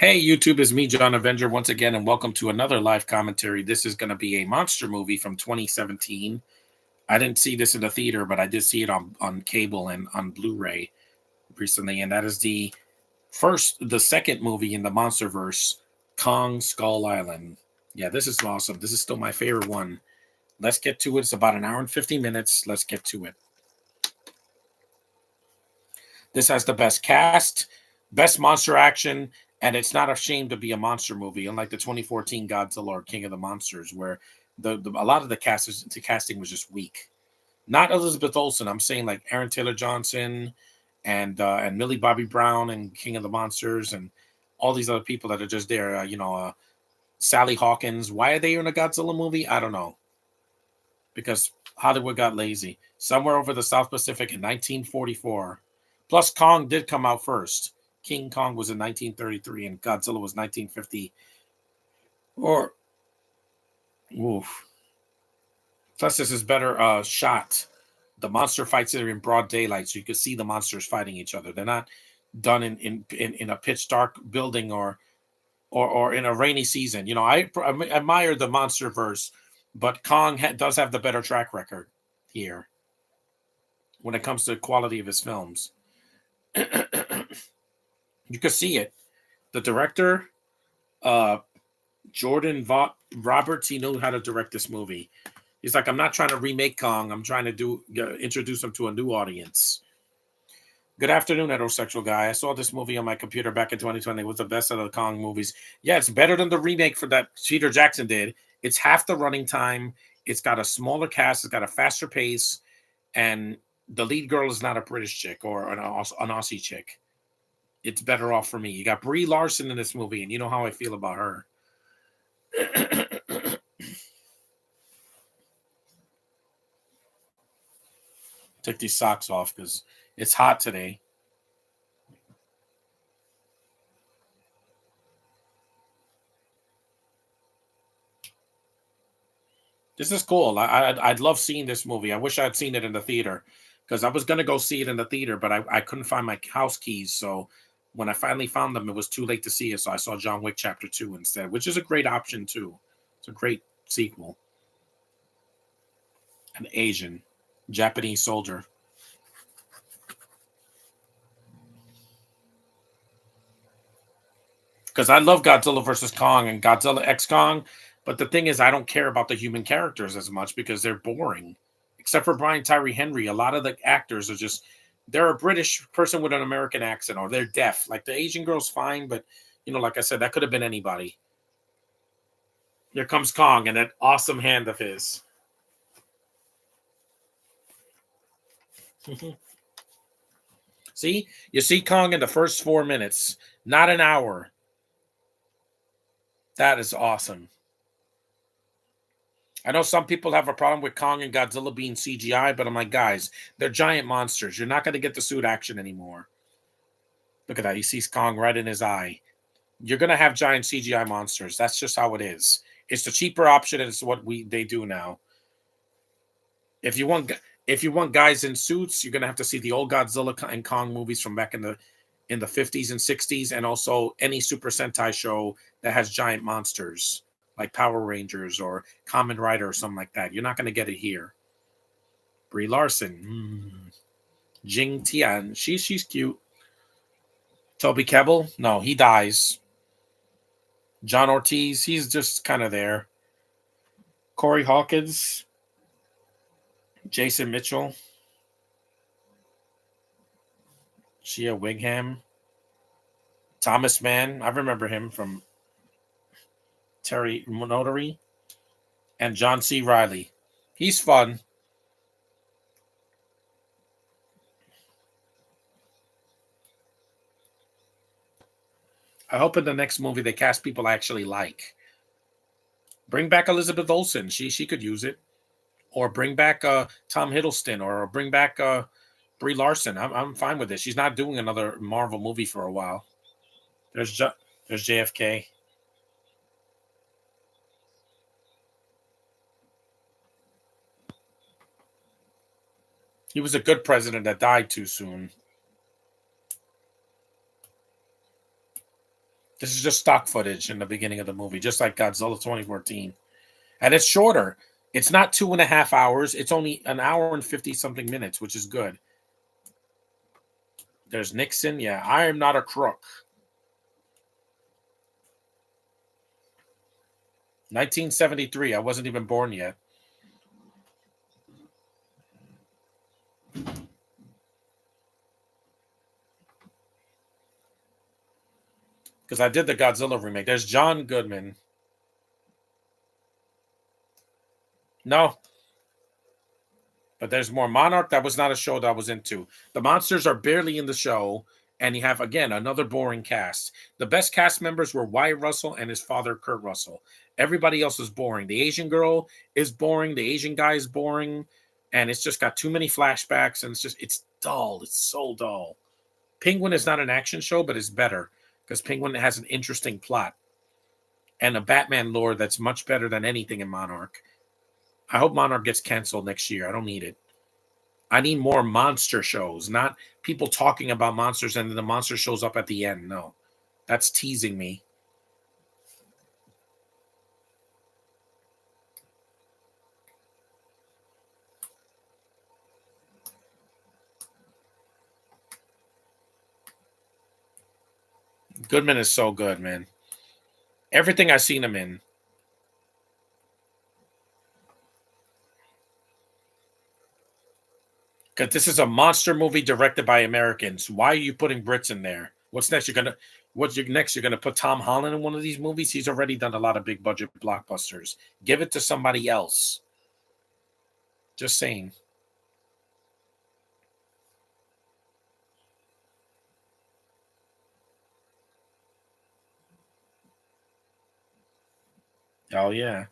Hey, YouTube, is me, John Avenger, once again, and welcome to another live commentary. This is going to be a monster movie from 2017. I didn't see this in the theater, but I did see it on cable and on Blu-ray recently, and that is the second movie in the MonsterVerse, Kong Skull Island. Yeah, this is awesome. This is still my favorite one. Let's get to it. It's about an hour and 50 minutes. Let's get to it. This has the best cast, best monster action, and it's not ashamed to be a monster movie, unlike the 2014 Godzilla or King of the Monsters, where a lot of the casting was just weak. Not Elizabeth Olsen. I'm saying like Aaron Taylor Johnson and Millie Bobby Brown and King of the Monsters and all these other people that are just there. Sally Hawkins. Why are they in a Godzilla movie? I don't know. Because Hollywood got lazy. Somewhere over the South Pacific in 1944. Plus, Kong did come out first. King Kong was in 1933 and Godzilla was 1950. Or, oof. Plus, this is better shot. The monster fights are in broad daylight, so you can see the monsters fighting each other. They're not done in a pitch dark building or in a rainy season. I admire the MonsterVerse, but Kong does have the better track record here when it comes to the quality of his films. You can see it. The director, Jordan Roberts, he knew how to direct this movie. He's like, I'm not trying to remake Kong. I'm trying to introduce him to a new audience. Good afternoon, heterosexual guy. I saw this movie on my computer back in 2020. It was the best of the Kong movies. Yeah, it's better than the remake for that Peter Jackson did. It's half the running time. It's got a smaller cast. It's got a faster pace. And the lead girl is not a British chick or an Aussie chick. It's better off for me. You got Brie Larson in this movie, and you know how I feel about her. Take these socks off because it's hot today. This is cool. I'd love seeing this movie. I wish I had seen it in the theater because I was going to go see it in the theater, but I couldn't find my house keys. So when I finally found them, it was too late to see it. So I saw John Wick Chapter 2 instead, which is a great option too. It's a great sequel. An Asian, Japanese soldier. Because I love Godzilla versus Kong and Godzilla X Kong, but the thing is, I don't care about the human characters as much because they're boring. Except for Brian Tyree Henry, a lot of the actors are just they're a British person with an American accent or they're deaf. Like the Asian girl's fine, but like I said, that could have been anybody. Here comes Kong and that awesome hand of his. See, you see Kong in the first 4 minutes, not an hour. That is awesome. I know some people have a problem with Kong and Godzilla being CGI, but I'm like, guys, they're giant monsters. You're not going to get the suit action anymore. Look at that. He sees Kong right in his eye. You're going to have giant CGI monsters. That's just how it is. It's the cheaper option, and it's what they do now. If you want guys in suits, you're going to have to see the old Godzilla and Kong movies from back in the 50s and 60s, and also any Super Sentai show that has giant monsters like Power Rangers or Kamen Rider or something like that. You're not going to get it here. Brie Larson, Jing Tian, she's cute. Toby Kebbell, no, he dies. John Ortiz, he's just kind of there. Corey Hawkins, Jason Mitchell, Shia Wigham, Thomas Mann. I remember him from Terry Notary, and John C. Reilly. He's fun. I hope in the next movie they cast people I actually like. Bring back Elizabeth Olsen. She could use it. Or bring back Tom Hiddleston. Or bring back Brie Larson. I'm fine with this. She's not doing another Marvel movie for a while. There's JFK. He was a good president that died too soon. This is just stock footage in the beginning of the movie, just like Godzilla 2014. And it's shorter. It's not 2.5 hours. It's only an hour and 50 something minutes, which is good. There's Nixon. Yeah, I am not a crook. 1973. I wasn't even born yet. Because I did the Godzilla remake. There's John Goodman. No, but there's more. Monarch, that was not a show that I was into. The monsters are barely in the show, and you have, again, another boring cast. The best cast members were Wyatt Russell and his father, Kurt Russell. Everybody else is boring. The Asian girl is boring. The Asian guy is boring. And it's just got too many flashbacks, and it's dull. It's so dull. Penguin is not an action show, but it's better because Penguin has an interesting plot and a Batman lore that's much better than anything in Monarch. I hope Monarch gets canceled next year. I don't need it. I need more monster shows, not people talking about monsters and then the monster shows up at the end. No, that's teasing me. Goodman is so good, man. Everything I've seen him in. Because this is a monster movie directed by Americans. Why are you putting Brits in there? What's next? You're gonna put Tom Holland in one of these movies? He's already done a lot of big budget blockbusters. Give it to somebody else. Just saying. Oh yeah.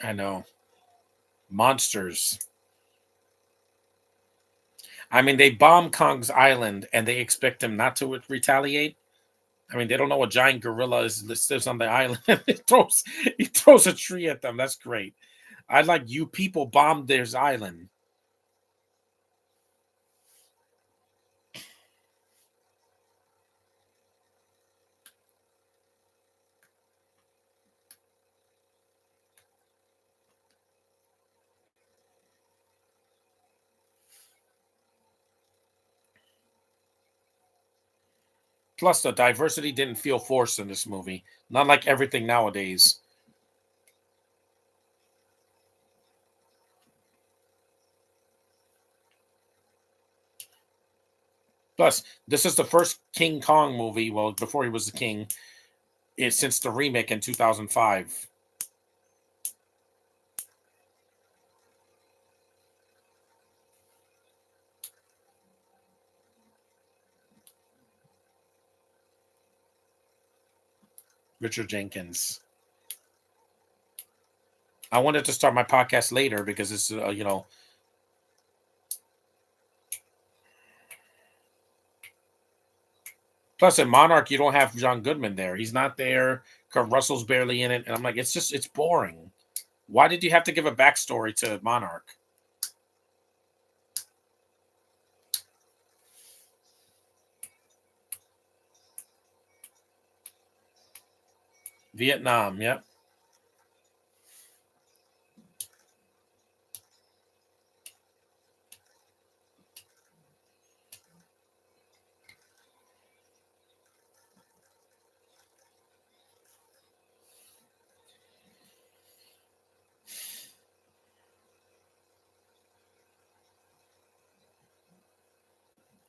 I know. Monsters. I mean, they bomb Kong's island and they expect him not to retaliate. I mean, they don't know a giant gorilla is lives on the island. He throws a tree at them. That's great. I like you people bombed their island. Plus, the diversity didn't feel forced in this movie. Not like everything nowadays. Plus, this is the first King Kong movie. Well, before he was the king, since the remake in 2005. Richard Jenkins. I wanted to start my podcast later because it's Plus, in Monarch, you don't have John Goodman there. He's not there. Kurt Russell's barely in it, and I'm like, it's boring. Why did you have to give a backstory to Monarch? Vietnam, yep.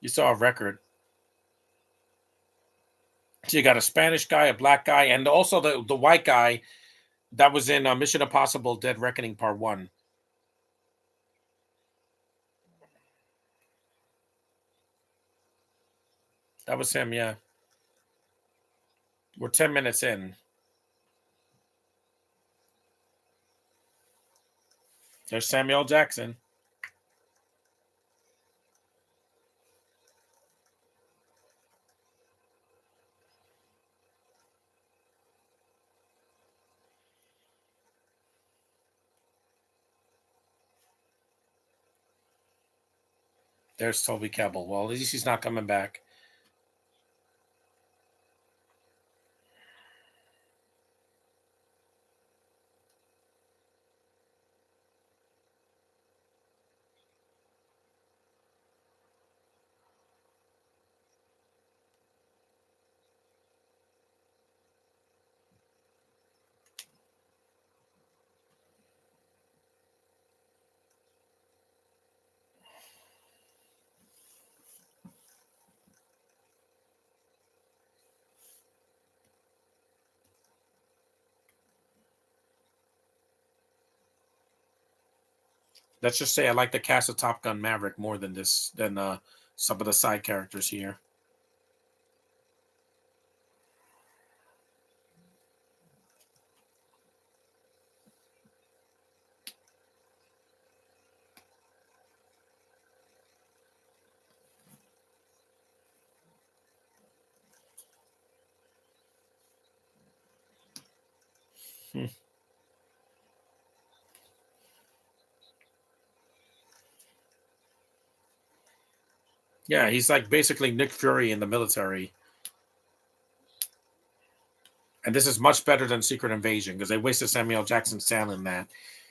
You saw a record. So you got a Spanish guy, a black guy, and also the white guy that was in Mission Impossible: Dead Reckoning Part One. That was him, yeah. We're 10 minutes in. There's Samuel Jackson. There's Toby Kebbell. Well, at least he's not coming back. Let's just say I like the cast of Top Gun Maverick more than some of the side characters here. Hmm. Yeah, he's like basically Nick Fury in the military. And this is much better than Secret Invasion because they wasted Samuel Jackson selling that.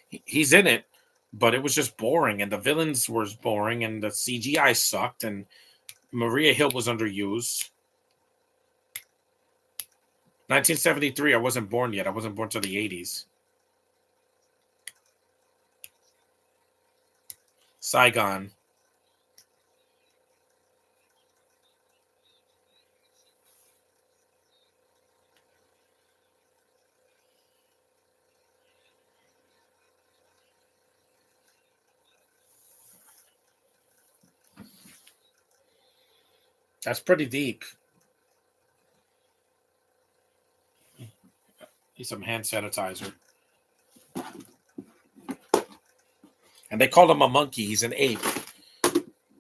He's in it, but it was just boring, and the villains were boring, and the CGI sucked, and Maria Hill was underused. 1973, I wasn't born yet. I wasn't born till the 80s. Saigon. That's pretty deep. Need some hand sanitizer. And they call him a monkey. He's an ape.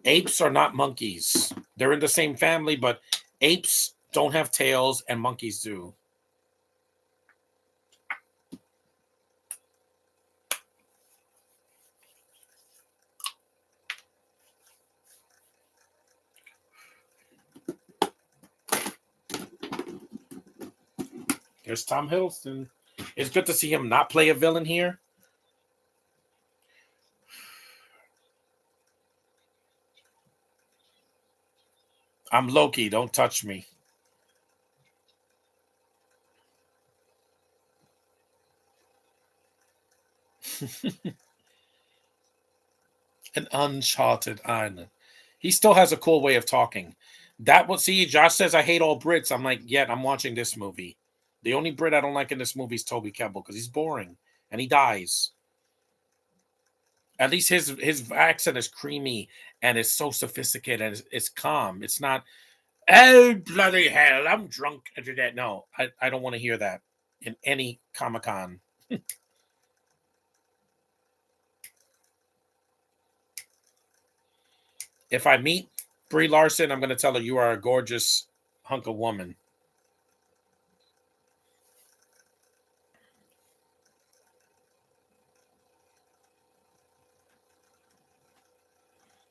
Apes are not monkeys. They're in the same family, but apes don't have tails and monkeys do. There's Tom Hiddleston. It's good to see him not play a villain here. I'm Loki. Don't touch me. An uncharted island. He still has a cool way of talking. That what see, Josh says I hate all Brits. I'm like, yeah, I'm watching this movie. The only Brit I don't like in this movie is Toby Kebbell because he's boring and he dies. At least his accent is creamy and it's so sophisticated and it's calm. It's not, oh bloody hell, I'm drunk and do that. No, I don't want to hear that in any Comic Con. If I meet Brie Larson, I'm going to tell her you are a gorgeous hunk of woman.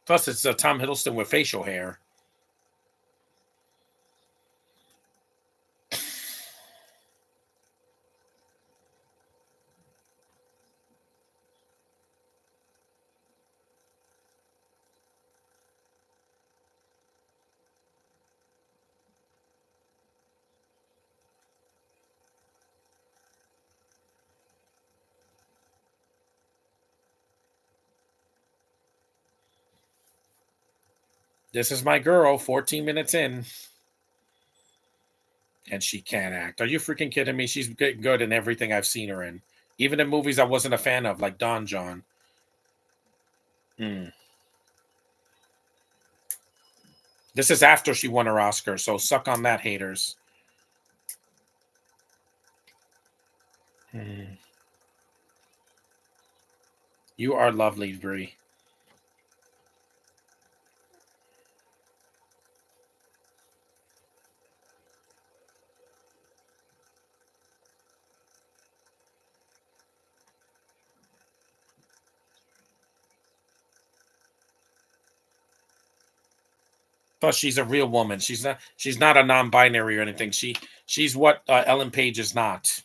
Plus, it's Tom Hiddleston with facial hair. This is my girl, 14 minutes in, and she can't act. Are you freaking kidding me? She's good in everything I've seen her in, even in movies I wasn't a fan of, like Don John. Mm. This is after she won her Oscar, so suck on that, haters. You are lovely, Brie. Plus, she's a real woman. She's not a non-binary or anything. She's what Ellen Page is not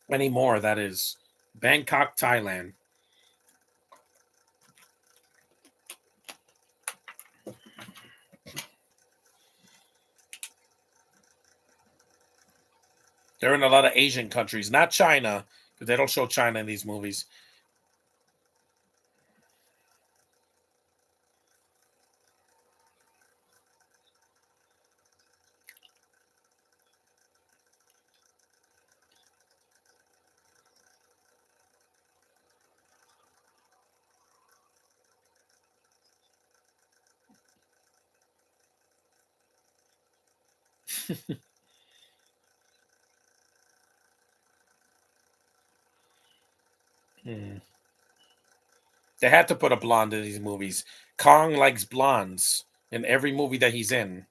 anymore. That is Bangkok, Thailand. They're in a lot of Asian countries, not China, because they don't show China in these movies. Hmm. They had to put a blonde in these movies. Kong likes blondes in every movie that he's in.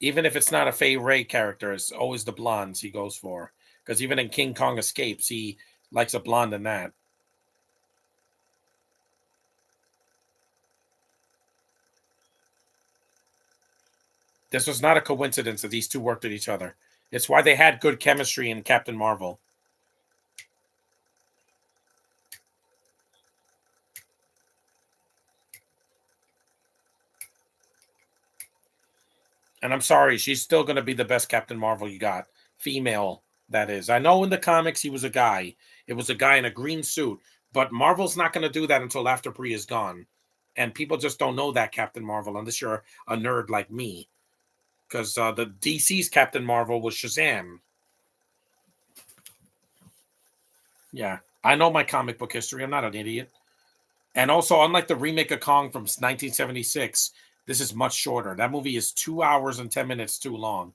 Even if it's not a Fay Ray character, it's always the blondes he goes for. Because even in King Kong Escapes, he likes a blonde in that. This was not a coincidence that these two worked with each other. It's why they had good chemistry in Captain Marvel. And I'm sorry, she's still going to be the best Captain Marvel you got. Female, that is. I know in the comics he was a guy. It was a guy in a green suit. But Marvel's not going to do that until after Brie is gone. And people just don't know that Captain Marvel unless you're a nerd like me. Because the DC's Captain Marvel was Shazam. Yeah. I know my comic book history. I'm not an idiot. And also, unlike the remake of Kong from 1976, this is much shorter. That movie is 2 hours and 10 minutes too long.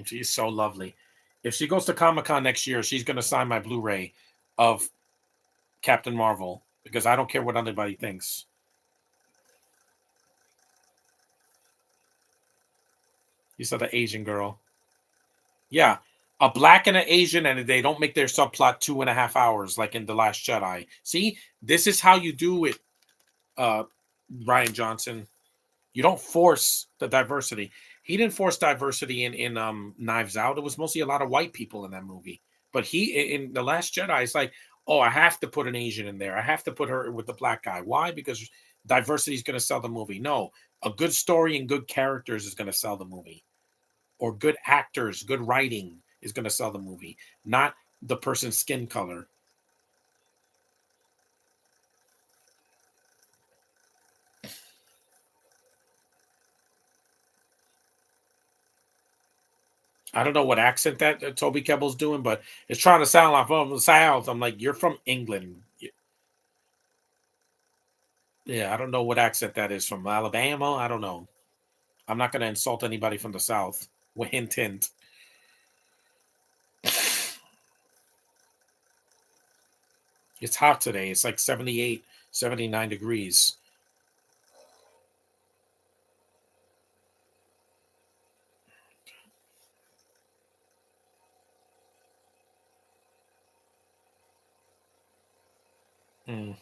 She's so lovely. If she goes to Comic Con next year, she's going to sign my Blu ray of Captain Marvel because I don't care what anybody thinks. You saw the Asian girl. Yeah. A black and an Asian, and they don't make their subplot 2.5 hours like in The Last Jedi. See, this is how you do it, uh, Ryan Johnson. You don't force the diversity. He didn't force diversity in Knives Out. It was mostly a lot of white people in that movie. But he in The Last Jedi, it's like, oh, I have to put an Asian in there. I have to put her with the black guy. Why? Because diversity is going to sell the movie. No, a good story and good characters is going to sell the movie, or good actors, good writing is going to sell the movie, not the person's skin color. I don't know what accent that Toby Kebbell's doing, but it's trying to sound like from the South. I'm like, you're from England. Yeah, I don't know what accent that is from Alabama. I don't know. I'm not going to insult anybody from the South. Hint, hint. It's hot today. It's like 78, 79 degrees. Mm.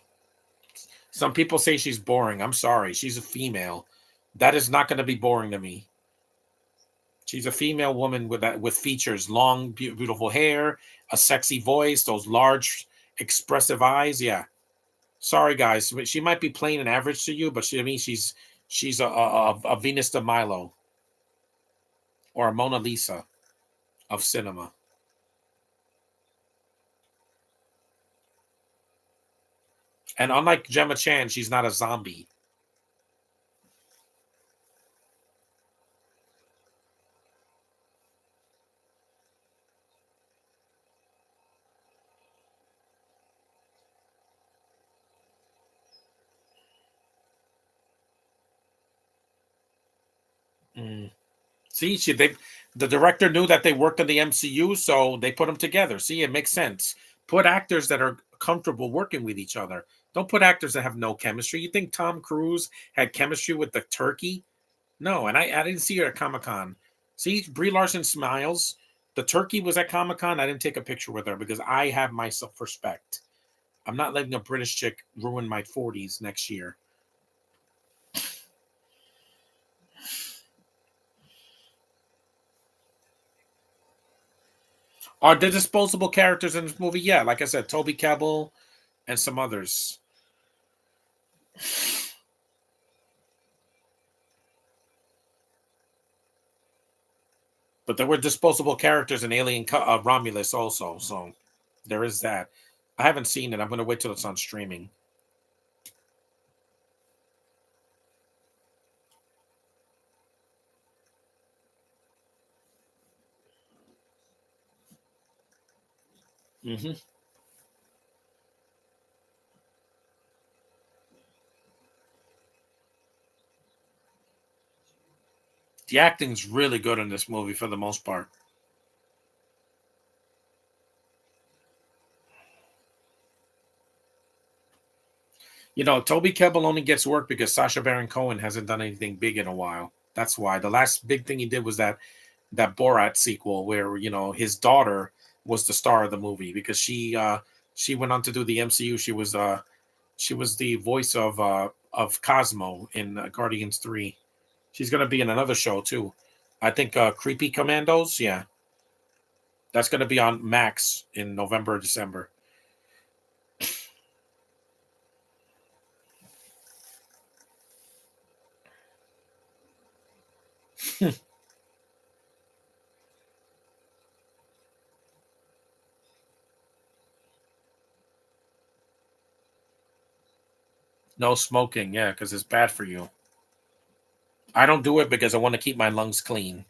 Some people say she's boring. I'm sorry. She's a female. That is not going to be boring to me. She's a female woman with with features, long, beautiful hair, a sexy voice, those large, expressive eyes. Yeah. Sorry, guys. She might be plain and average to you, but she's a Venus de Milo or a Mona Lisa of cinema. And unlike Gemma Chan, she's not a zombie. Mm. See, the director knew that they worked in the MCU, so they put them together. See, it makes sense. Put actors that are comfortable working with each other. Don't put actors that have no chemistry. You think Tom Cruise had chemistry with the turkey? No, and I didn't see her at Comic Con. See, Brie Larson smiles. The turkey was at Comic Con. I didn't take a picture with her because I have my self respect. I'm not letting a British chick ruin my 40s next year. Are the disposable characters in this movie? Yeah, like I said, Toby Kebbell and some others. But there were disposable characters in Romulus also, so there is that. I haven't seen it. I'm going to wait till it's on streaming. Hmm. The acting's really good in this movie for the most part. You know, Toby Kebbell only gets work because Sacha Baron Cohen hasn't done anything big in a while. That's why the last big thing he did was that Borat sequel where his daughter was the star of the movie because she went on to do the MCU. She was the voice of Cosmo in Guardians 3. She's going to be in another show too. I think Creepy Commandos, yeah. That's going to be on Max in November or December. No smoking, yeah, cuz it's bad for you. I don't do it because I want to keep my lungs clean.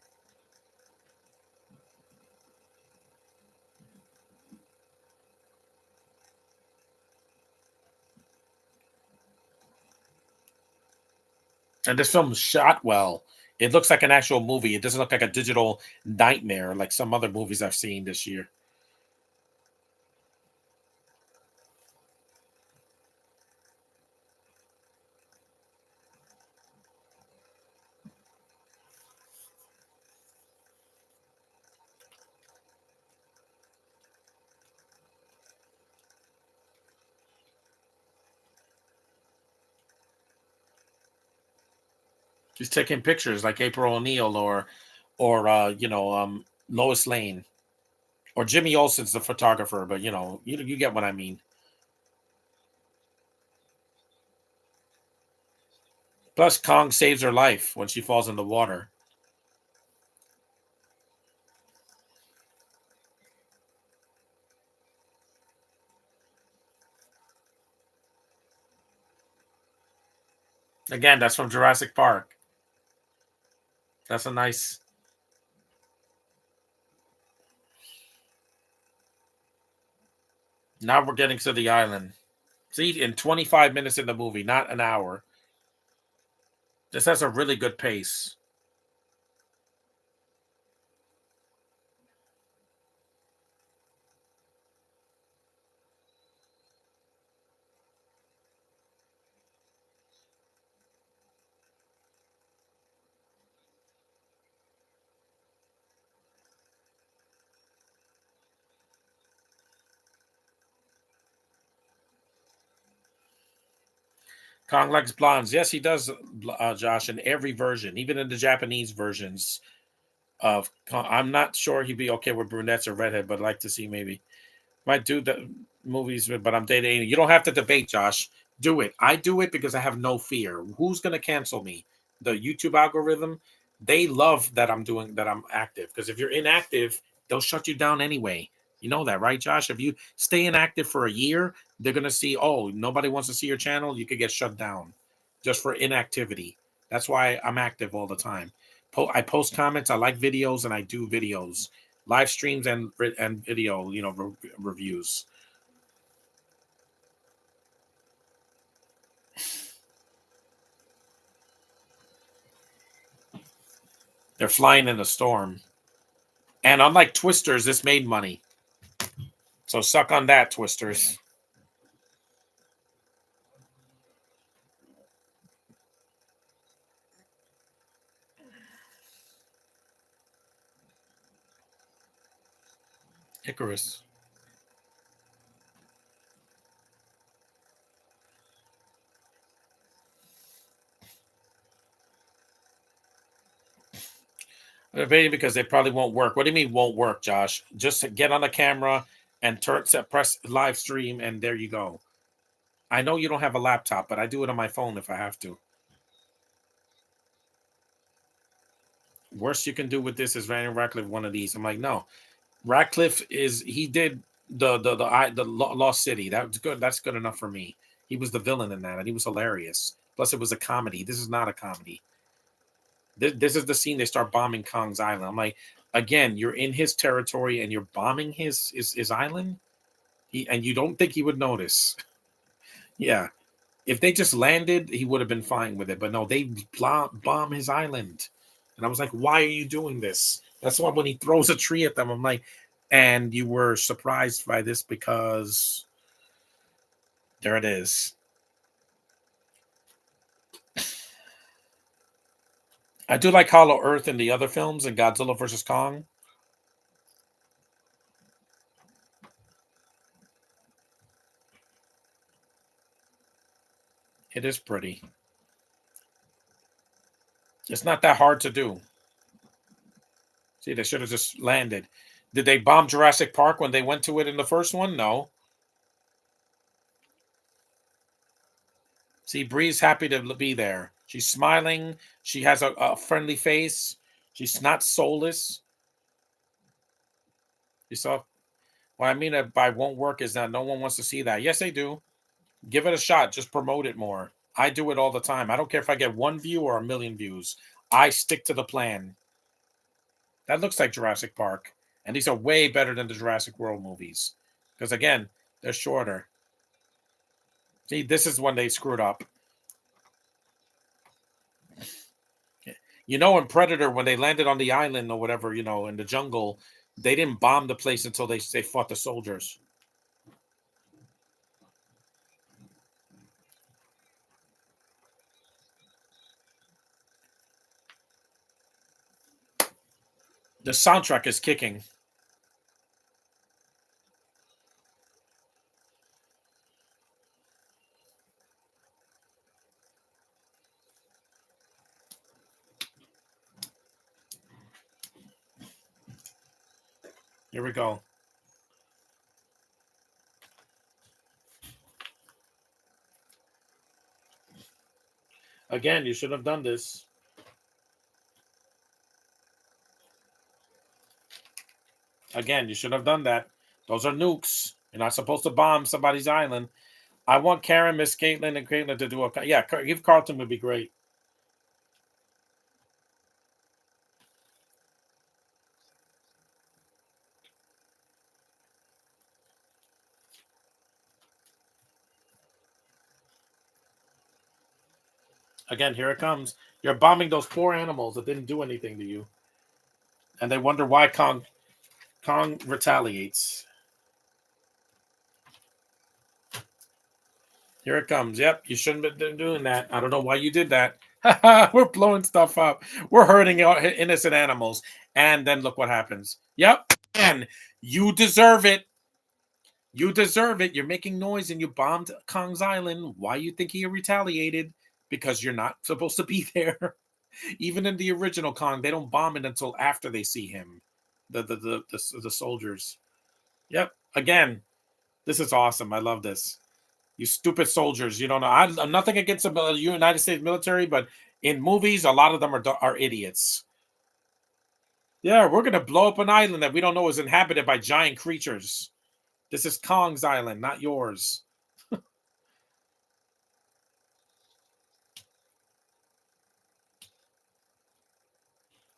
And this film is shot well. It looks like an actual movie. It doesn't look like a digital nightmare like some other movies I've seen this year. She's taking pictures like April O'Neil or Lois Lane or Jimmy Olsen's the photographer, but you get what I mean. Plus, Kong saves her life when she falls in the water. Again, that's from Jurassic Park. That's a nice. Now we're getting to the island. See, in 25 minutes in the movie, not an hour. This has a really good pace. Kong likes blondes. Yes, he does, Josh, in every version, even in the Japanese versions of Kong. I'm not sure he'd be okay with brunettes or redhead, but I'd like to see maybe. Might do the movies, but I'm dating. You don't have to debate, Josh. Do it. I do it because I have no fear. Who's going to cancel me? The YouTube algorithm. They love that I'm doing that. I'm active because if you're inactive, they'll shut you down anyway. You know that, right, Josh? If you stay inactive for a year, they're going to see. Oh, nobody wants to see your channel. You could get shut down just for inactivity. That's why I'm active all the time. I post comments. I like videos, and I do videos live streams and video, reviews. They're flying in a storm. And unlike Twisters, this made money. So suck on that, Twisters. Icarus. Maybe because they probably won't work. What do you mean won't work, Josh? Just get on the camera and press live stream, and there you go. I know you don't have a laptop, but I do it on my phone if I have to. Worst you can do with this is Randall Radcliffe one of these. I'm like, no. Radcliffe he did the Lost City. That's good. That's good enough for me. He was the villain in that, and he was hilarious. Plus, it was a comedy. This is not a comedy. This is the scene they start bombing Kong's island. I'm like, again, you're in his territory and you're bombing his island. And you don't think he would notice. Yeah, if they just landed, he would have been fine with it. But no, they bomb his island, and I was like, why are you doing this? That's why when he throws a tree at them, I'm like, and you were surprised by this because there it is. I do like Hollow Earth in the other films and Godzilla versus Kong. It is pretty. It's not that hard to do. See, they should have just landed. Did they bomb Jurassic Park when they went to it in the first one? No. See, Bree's happy to be there. She's smiling. She has a friendly face. She's not soulless. You saw what I mean by won't work is that no one wants to see that. Yes, they do. Give it a shot. Just promote it more. I do it all the time. I don't care if I get 1 view or 1,000,000 views. I stick to the plan. That looks like Jurassic Park. And these are way better than the Jurassic World movies. Because again, they're shorter. See, this is when they screwed up. You know, in Predator, when they landed on the island or whatever, in the jungle, they didn't bomb the place until they fought the soldiers. The soundtrack is kicking. Here we go. Again, you should have done this. Again, you should have done that. Those are nukes. You're not supposed to bomb somebody's island. I want Karen, Miss Caitlin, and Caitlin to do a... Yeah, give Carlton would be great. Again, here it comes. You're bombing those poor animals that didn't do anything to you. And they wonder why Kong retaliates. Here it comes. Yep, you shouldn't have been doing that. I don't know why you did that. We're blowing stuff up. We're hurting innocent animals. And then look what happens. Yep. And you deserve it. You deserve it. You're making noise and you bombed Kong's island. Why you think he retaliated? Because you're not supposed to be there. Even in the original Kong, they don't bomb it until after they see him. The soldiers. Yep. Again, this is awesome. I love this. You stupid soldiers. You don't know. I'm nothing against the United States military, but in movies, a lot of them are idiots. Yeah, we're gonna blow up an island that we don't know is inhabited by giant creatures. This is Kong's island, not yours.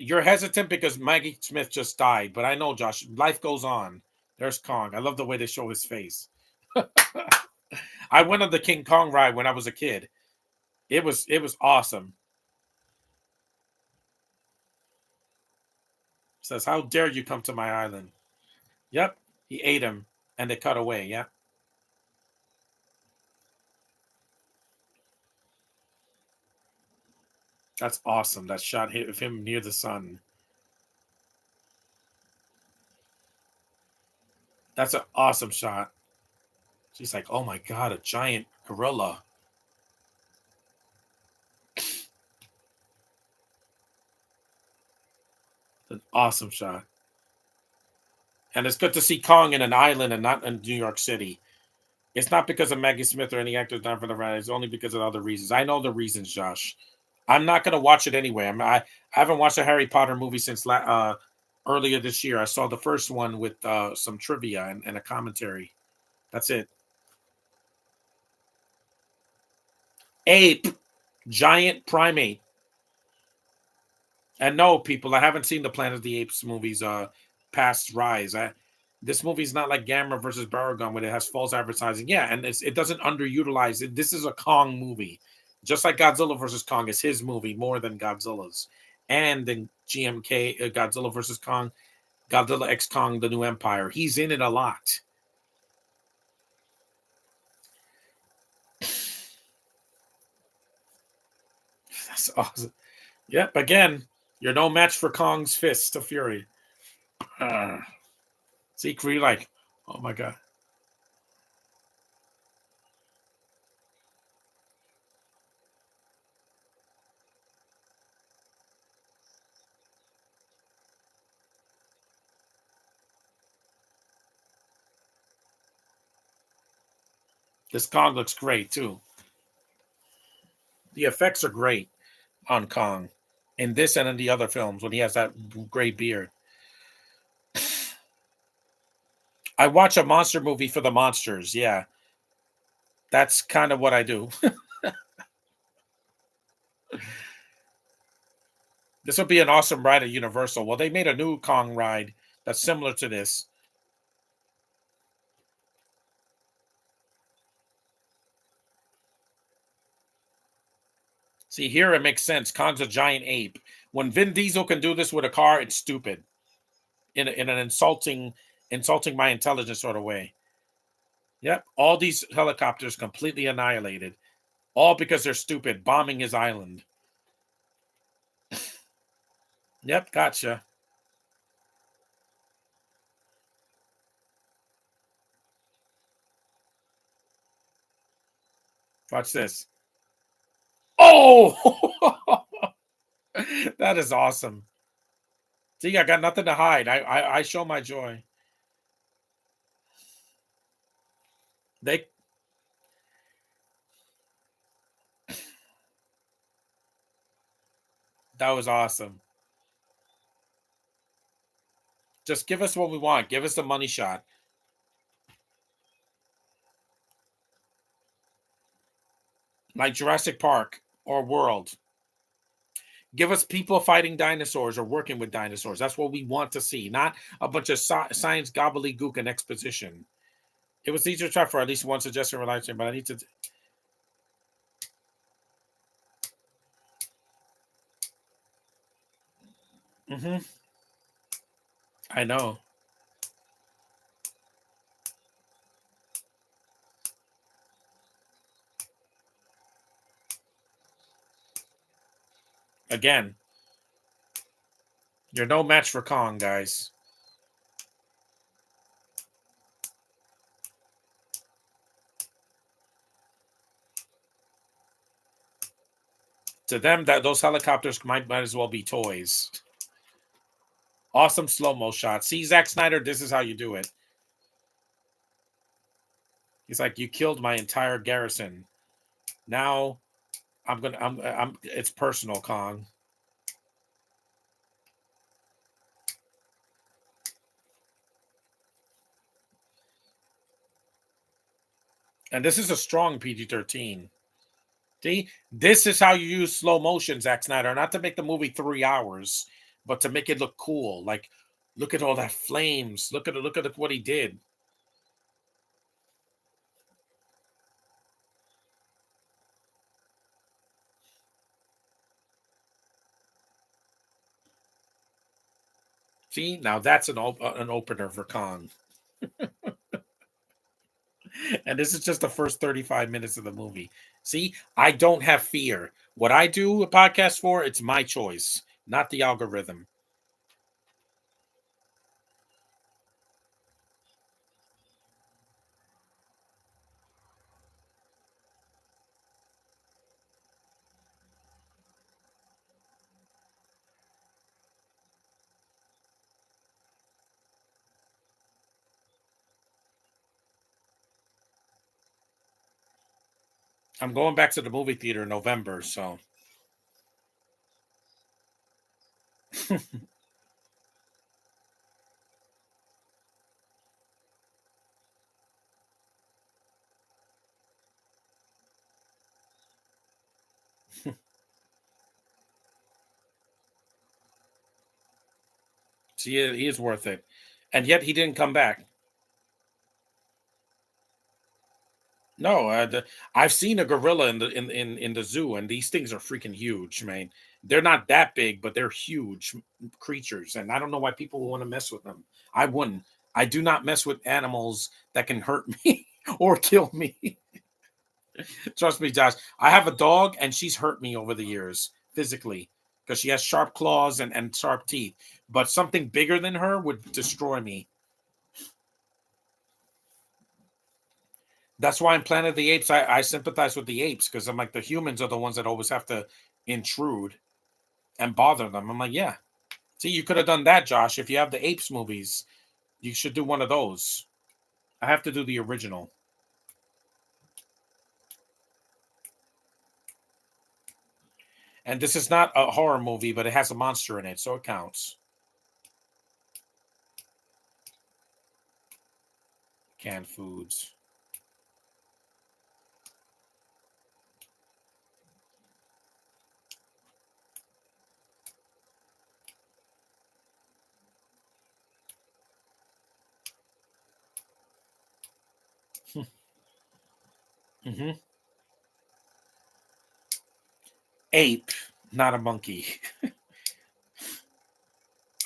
You're hesitant because Maggie Smith just died, but I know, Josh, life goes on. There's Kong. I love the way they show his face. I went on the King Kong ride when I was a kid. It was awesome. Says, "How dare you come to my island?" Yep, he ate him, and they cut away. Yeah, that's awesome. That shot of him near the sun. That's an awesome shot. She's like, "Oh my god, a giant gorilla." An awesome shot. And it's good to see Kong in an island and not in New York City. It's not because of Maggie Smith or any actors done for the ride. It's only because of other reasons. I know the reasons, Josh. I'm not going to watch it anyway. I haven't watched a Harry Potter movie since earlier this year. I saw the first one with some trivia and a commentary. That's it. Ape, giant primate. And no, people, I haven't seen the Planet of the Apes movies past Rise. This movie's not like Gamera versus Baragon where it has false advertising. Yeah, and it doesn't underutilize it. This is a Kong movie. Just like Godzilla versus Kong is his movie more than Godzilla's. And then GMK, Godzilla versus Kong, Godzilla X Kong, The New Empire. He's in it a lot. That's awesome. Yep, again, you're no match for Kong's fist of fury. Uh, See, Kree like, oh my god. This Kong looks great too. The effects are great on Kong in this and in the other films when he has that gray beard. I watch a monster movie for the monsters. Yeah, that's kind of what I do. This would be an awesome ride at Universal. Well, they made a new Kong ride that's similar to this. See, here it makes sense. Kong's a giant ape. When Vin Diesel can do this with a car, it's stupid. In an insulting my intelligence sort of way. Yep, all these helicopters completely annihilated, all because they're stupid, bombing his island. Yep, gotcha. Watch this. Oh, that is awesome. See, I got nothing to hide. I show my joy. They That was awesome. Just give us what we want. Give us the money shot. Like Jurassic Park or World. Give us people fighting dinosaurs or working with dinosaurs. That's what we want to see, not a bunch of science gobbledygook and exposition. It was easier to try for at least one suggestion relaxing, but I need to. Mm-hmm. I know. Again, you're no match for Kong, guys. To them, that those helicopters might as well be toys. Awesome slow mo shot. See, Zack Snyder, this is how you do it. He's like, you killed my entire garrison. Now it's personal, Kong. And this is a strong PG-13. See, this is how you use slow motion, Zack Snyder, not to make the movie 3 hours, but to make it look cool. Like, look at all that flames. Look at what he did. See, now that's an opener for Kong. And this is just the first 35 minutes of the movie. See, I don't have fear. What I do a podcast for, it's my choice, not the algorithm. I'm going back to the movie theater in November, so see, he is worth it. And yet he didn't come back. No, I've seen a gorilla in the zoo, and these things are freaking huge, man. They're not that big, but they're huge creatures, and I don't know why people want to mess with them. I wouldn't. I do not mess with animals that can hurt me or kill me. Trust me, Josh. I have a dog, and she's hurt me over the years physically because she has sharp claws and sharp teeth. But something bigger than her would destroy me. That's why in Planet of the Apes, I sympathize with the apes because I'm like, the humans are the ones that always have to intrude and bother them. I'm like, yeah. See, you could have done that, Josh. If you have the apes movies, you should do one of those. I have to do the original. And this is not a horror movie, but it has a monster in it, so it counts. Canned foods. Mm-hmm. Ape, not a monkey.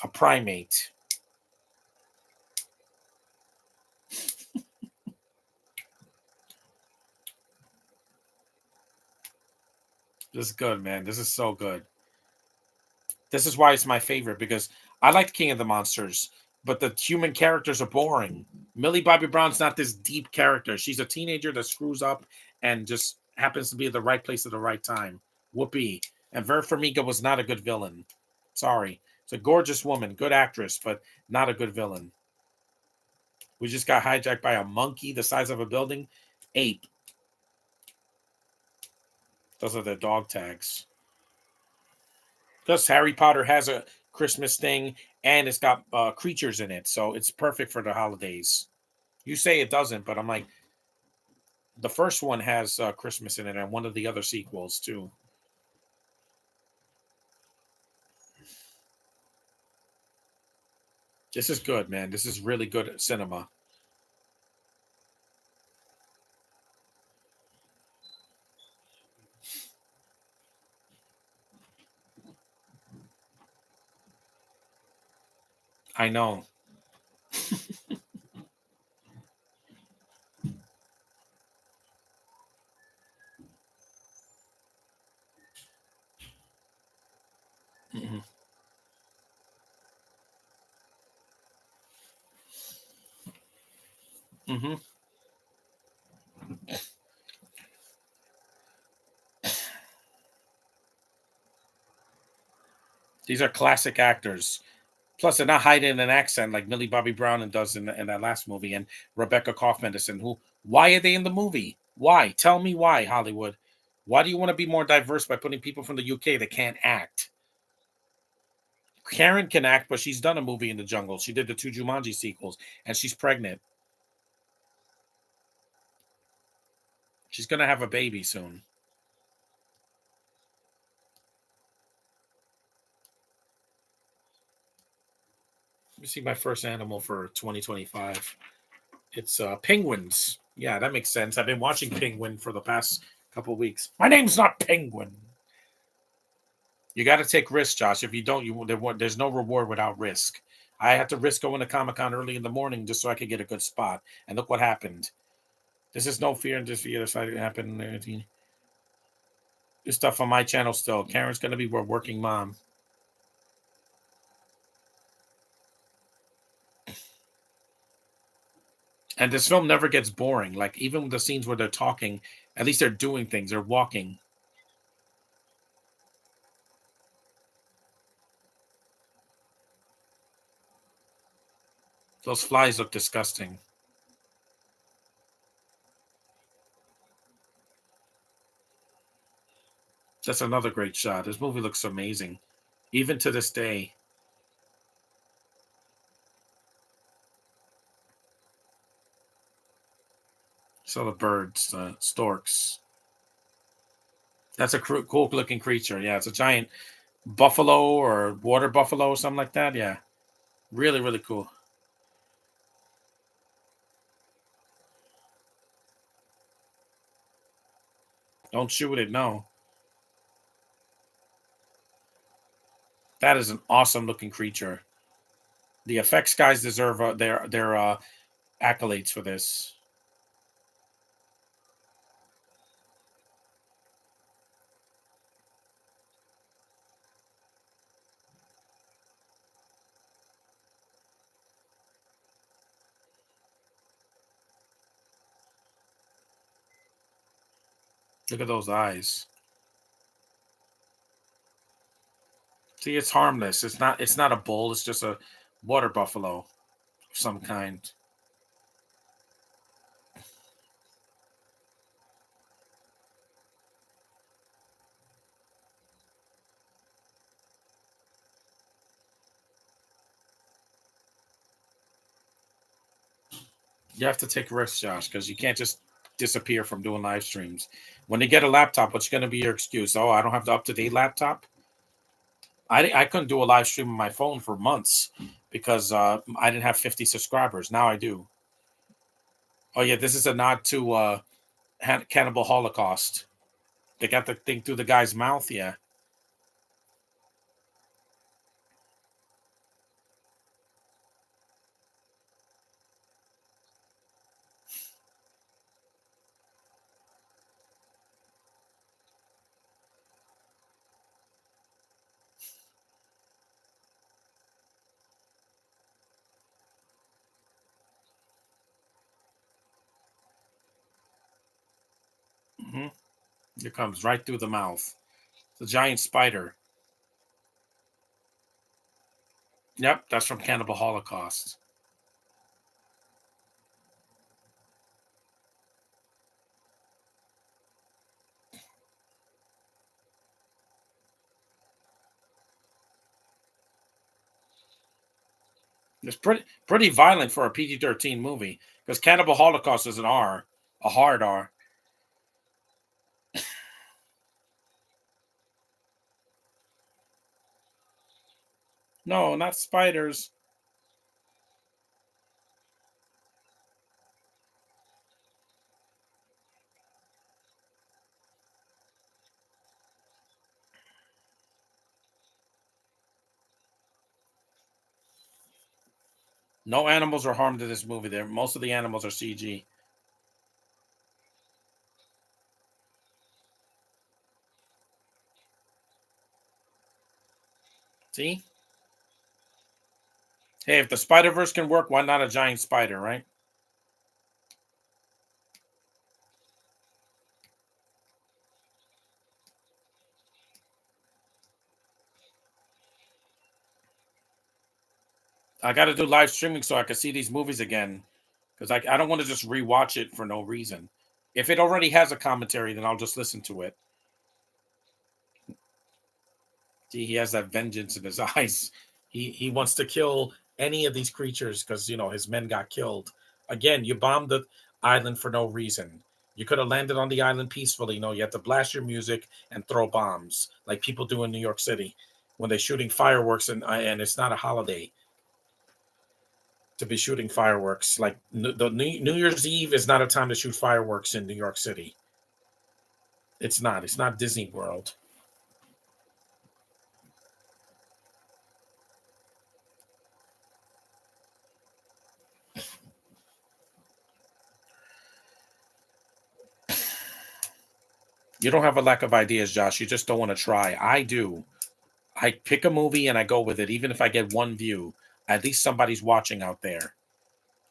A primate. This is good, man. This is so good. This is why it's my favorite because I like King of the Monsters, but the human characters are boring. Millie Bobby Brown's not this deep character. She's a teenager that screws up and just happens to be at the right place at the right time. Whoopee. And Vera Farmiga was not a good villain. Sorry. It's a gorgeous woman, good actress, but not a good villain. We just got hijacked by a monkey the size of a building. Ape. Those are the dog tags. Plus, Harry Potter has a Christmas thing, and it's got creatures in it, so it's perfect for the holidays. You say it doesn't, but I'm like, the first one has Christmas in it, and one of the other sequels too. This is good, man. This is really good cinema. I know. Hmm. Hmm. These are classic actors. Plus, they're not hiding an accent like Millie Bobby Brown does in that last movie, and Rebecca Kaufman. Who? Why are they in the movie? Why? Tell me why, Hollywood. Why do you want to be more diverse by putting people from the UK that can't act? Karen can act, but she's done a movie in the jungle. She did the two Jumanji sequels, and she's pregnant. She's gonna have a baby soon. Let me see my first animal for 2025. It's penguins. Yeah, that makes sense. I've been watching Penguin for the past couple weeks. My name's not Penguin. You got to take risks, Josh. If you don't, there's no reward without risk. I had to risk going to Comic-Con early in the morning just so I could get a good spot. And look what happened. This is no fear and just fear. That's it happened. This stuff on my channel still. Karen's gonna be a working mom. And this film never gets boring. Like even with the scenes where they're talking, at least they're doing things. They're walking. Those flies look disgusting. That's another great shot. This movie looks amazing, even to this day. So the birds, the storks. That's a cool looking creature. Yeah, it's a giant buffalo or water buffalo or something like that. Yeah, really, really cool. Don't shoot it. No, that is an awesome looking creature. The effects guys deserve their accolades for this. Look at those eyes. See, it's harmless. It's not. It's not a bull. It's just a water buffalo of some kind. You have to take risks, Josh, because you can't just disappear from doing live streams. When you get a laptop, what's going to be your excuse? Oh, I don't have the up to date laptop. I couldn't do a live stream on my phone for months because I didn't have 50 subscribers. Now I do. Oh yeah, this is a nod to Cannibal Holocaust. They got the thing through the guy's mouth. Yeah, hmm it comes right through the mouth. It's a giant spider. Yep, that's from Cannibal Holocaust. It's pretty violent for a PG-13 movie because Cannibal Holocaust is an R, a hard R. No, not spiders. No animals are harmed in this movie. There, most of the animals are CG. See? Hey, if the Spider Verse can work, why not a giant spider, right? I got to do live streaming so I can see these movies again because I don't want to just rewatch it for no reason. If it already has a commentary, then I'll just listen to it. See, he has that vengeance in his eyes. He wants to kill any of these creatures because his men got killed. Again, you bombed the island for no reason. You could have landed on the island peacefully. You have to blast your music and throw bombs like people do in New York City when they're shooting fireworks and it's not a holiday to be shooting fireworks. Like the New Year's Eve is not a time to shoot fireworks in New York City. It's not. It's not Disney World. You don't have a lack of ideas, Josh. You just don't want to try. I do. I pick a movie and I go with it, even if I get one view. At least somebody's watching out there.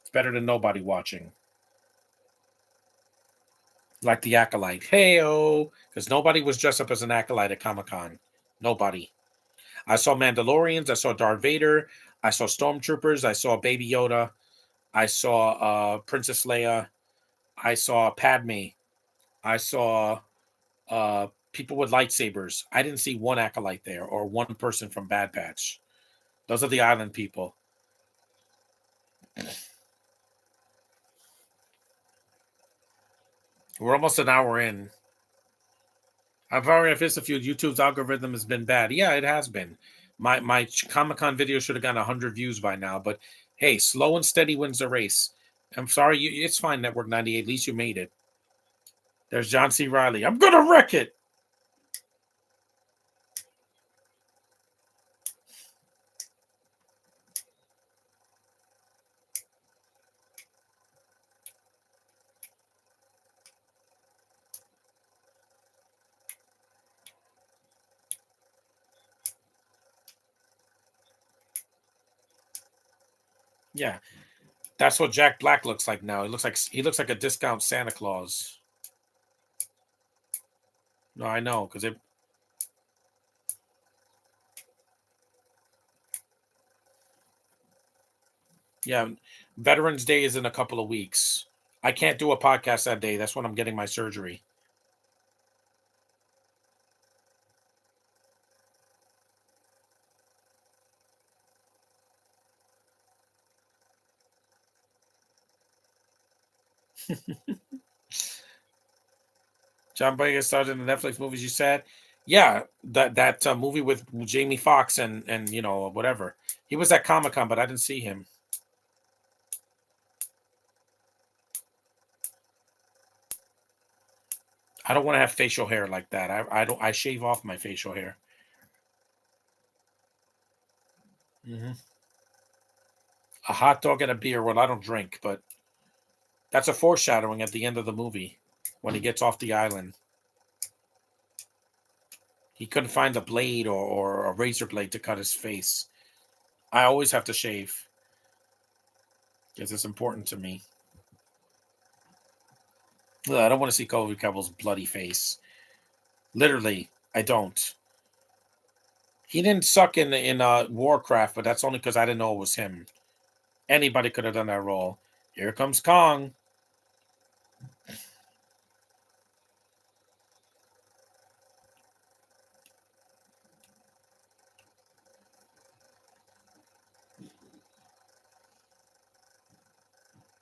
It's better than nobody watching. Like the acolyte. Hey-oh. Because nobody was dressed up as an acolyte at Comic-Con. Nobody. I saw Mandalorians. I saw Darth Vader. I saw Stormtroopers. I saw Baby Yoda. I saw Princess Leia. I saw Padme. I saw people with lightsabers. I didn't see one acolyte there or one person from Bad Batch. Those are the island people. We're almost an hour in. I've already missed a few. YouTube's algorithm has been bad. Yeah, it has been. My Comic Con video should have gotten 100 views by now. But hey, slow and steady wins the race. I'm sorry, it's fine. Network 98. At least you made it. There's John C. Riley. I'm gonna wreck it. Yeah, that's what Jack Black looks like now. He looks like a discount Santa Claus. No, I know because it. Yeah, Veterans Day is in a couple of weeks. I can't do a podcast that day. That's when I'm getting my surgery. John Boyega starred in the Netflix movies. You said, yeah, that movie with Jamie Foxx and whatever. He was at Comic Con, but I didn't see him. I don't want to have facial hair like that. I don't. I shave off my facial hair. Hmm. A hot dog and a beer. Well, I don't drink, but that's a foreshadowing at the end of the movie when he gets off the island. He couldn't find a blade or a razor blade to cut his face. I always have to shave because it's important to me. Ugh, I don't want to see Colby Cavill's bloody face. Literally, I don't. He didn't suck in Warcraft, but that's only because I didn't know it was him. Anybody could have done that role. Here comes Kong.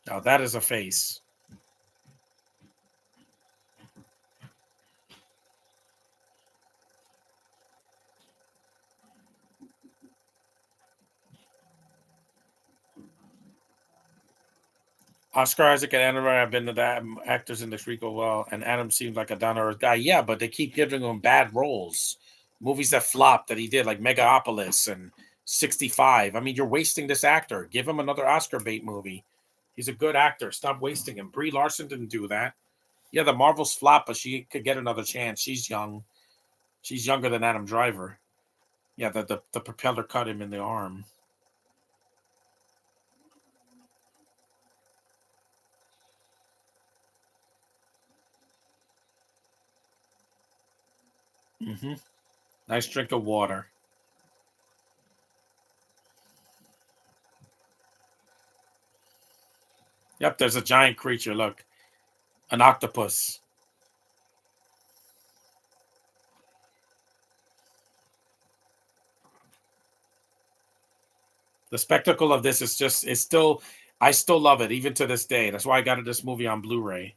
Now that is a face. Oscar Isaac and Adam have been the actors in the Shriek well, and Adam seems like a down to earth guy. Yeah, but they keep giving him bad roles, movies that flopped that he did, like Megapolis and 65. I mean, you're wasting this actor. Give him another Oscar bait movie. He's a good actor. Stop wasting him. Brie Larson didn't do that. Yeah, the Marvels flop, but she could get another chance. She's young. She's younger than Adam Driver. Yeah, the propeller cut him in the arm. Hmm. Nice drink of water. Yep, there's a giant creature. Look, an octopus. The spectacle of this is just, it's still, I still love it even to this day. That's why I got this movie on Blu-ray.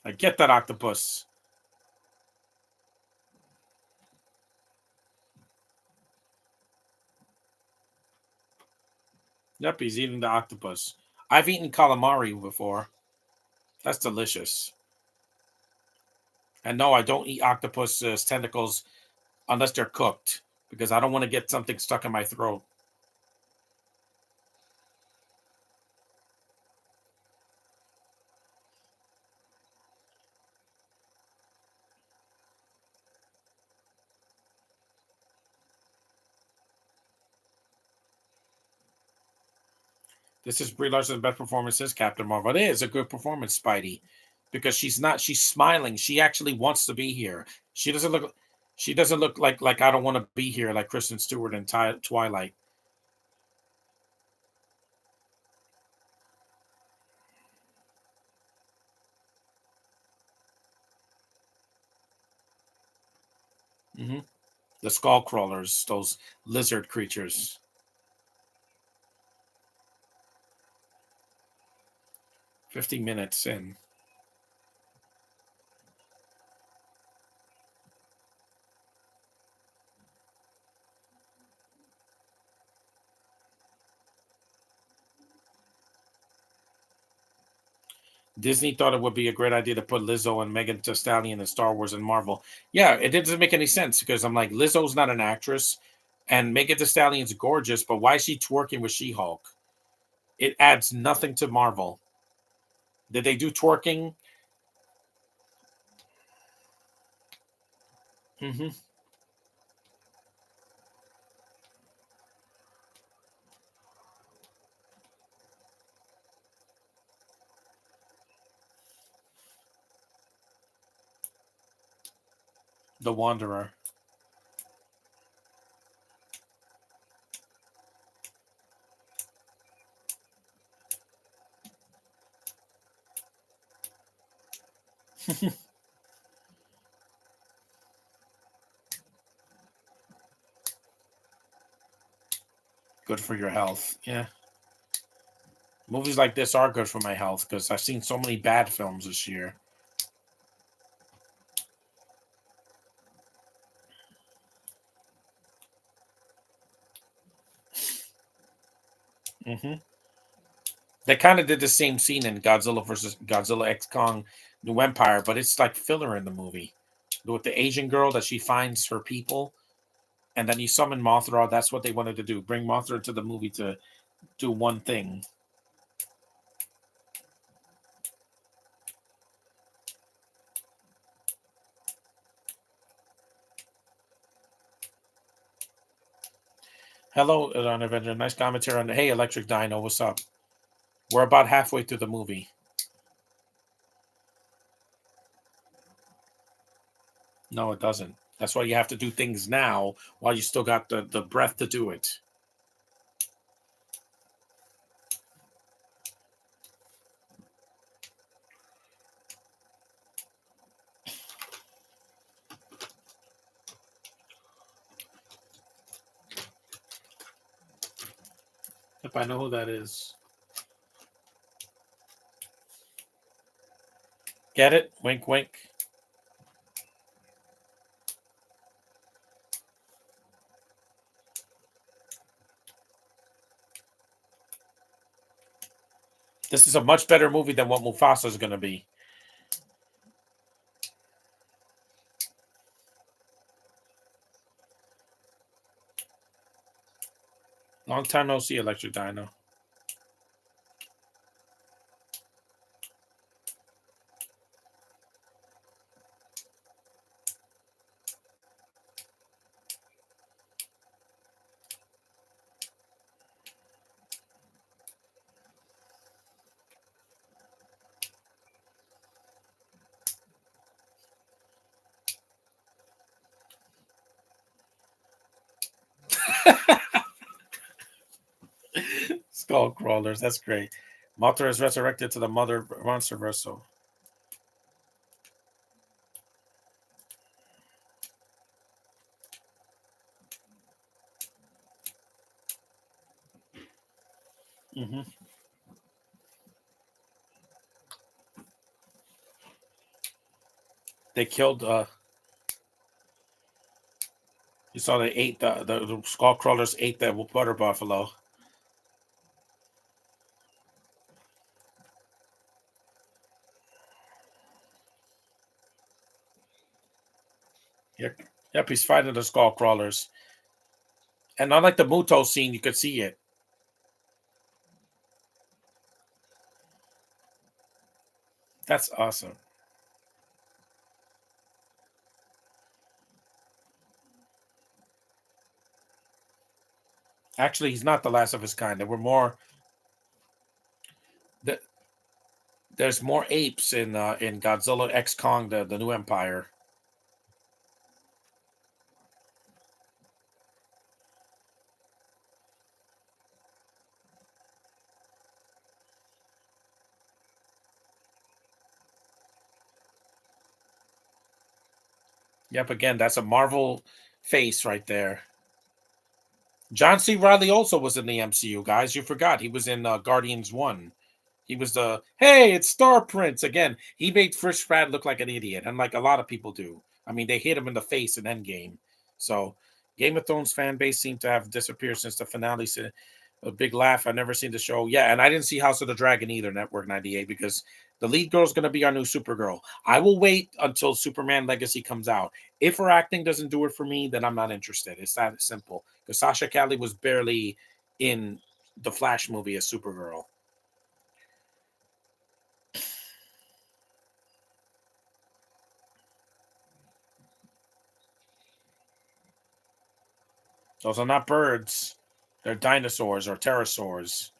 I get that octopus. Yep, he's eating the octopus. I've eaten calamari before. That's delicious. And no, I don't eat octopus tentacles unless they're cooked because I don't want to get something stuck in my throat. This is Brie Larson's best performance since Captain Marvel. It is a good performance, Spidey, because she's smiling. She actually wants to be here. She doesn't look she doesn't look like I don't want to be here like Kristen Stewart in Twilight. Hmm. The skull crawlers, those lizard creatures. 50 minutes in. Disney thought it would be a great idea to put Lizzo and Megan Thee Stallion in Star Wars and Marvel. Yeah, it doesn't make any sense because I'm like, Lizzo's not an actress, and Megan Thee Stallion's gorgeous, but why is she twerking with She-Hulk? It adds nothing to Marvel. Did they do twerking? Hmm. The Wanderer. Good for your health. Yeah. Movies like this are good for my health because I've seen so many bad films this year. Hmm. They kind of did the same scene in Godzilla versus Godzilla X Kong New Empire, but it's like filler in the movie. With the Asian girl that she finds her people, and then you summon Mothra. That's what they wanted to do. Bring Mothra to the movie to do one thing. Hello, An Avenger. Nice commentary on the Hey Electric Dino. What's up? We're about halfway through the movie. No, it doesn't. That's why you have to do things now while you still got the breath to do it. If I know who that is. Get it? Wink, wink. This is a much better movie than what Mufasa is going to be. Long time no see, Electric Dino. Skull crawlers. That's great. Mothra is resurrected to the mother monster verso. Hmm. They killed. You saw they ate the skull crawlers ate the butter buffalo. Yep, yep. He's fighting the skull crawlers, and unlike the Muto scene, you could see it. That's awesome. Actually, he's not the last of his kind. There were more. th- there's more apes in Godzilla X Kong, the new Empire. Yep, again, that's a Marvel face right there. John C. Riley also was in the MCU, guys. You forgot he was in Guardians 1. He was the hey, it's Star Prince again. He made Chris Pratt look like an idiot, and like a lot of people do. I mean, they hit him in the face in Endgame. So, Game of Thrones fan base seemed to have disappeared since the finale. Said a big laugh. I never seen the show. Yeah, and I didn't see House of the Dragon either. Network 98 because the lead girl is going to be our new Supergirl. I will wait until Superman Legacy comes out. If her acting doesn't do it for me, then I'm not interested. It's that simple. Because Sasha Calle was barely in the Flash movie as Supergirl. Those are not birds. They're dinosaurs or pterosaurs.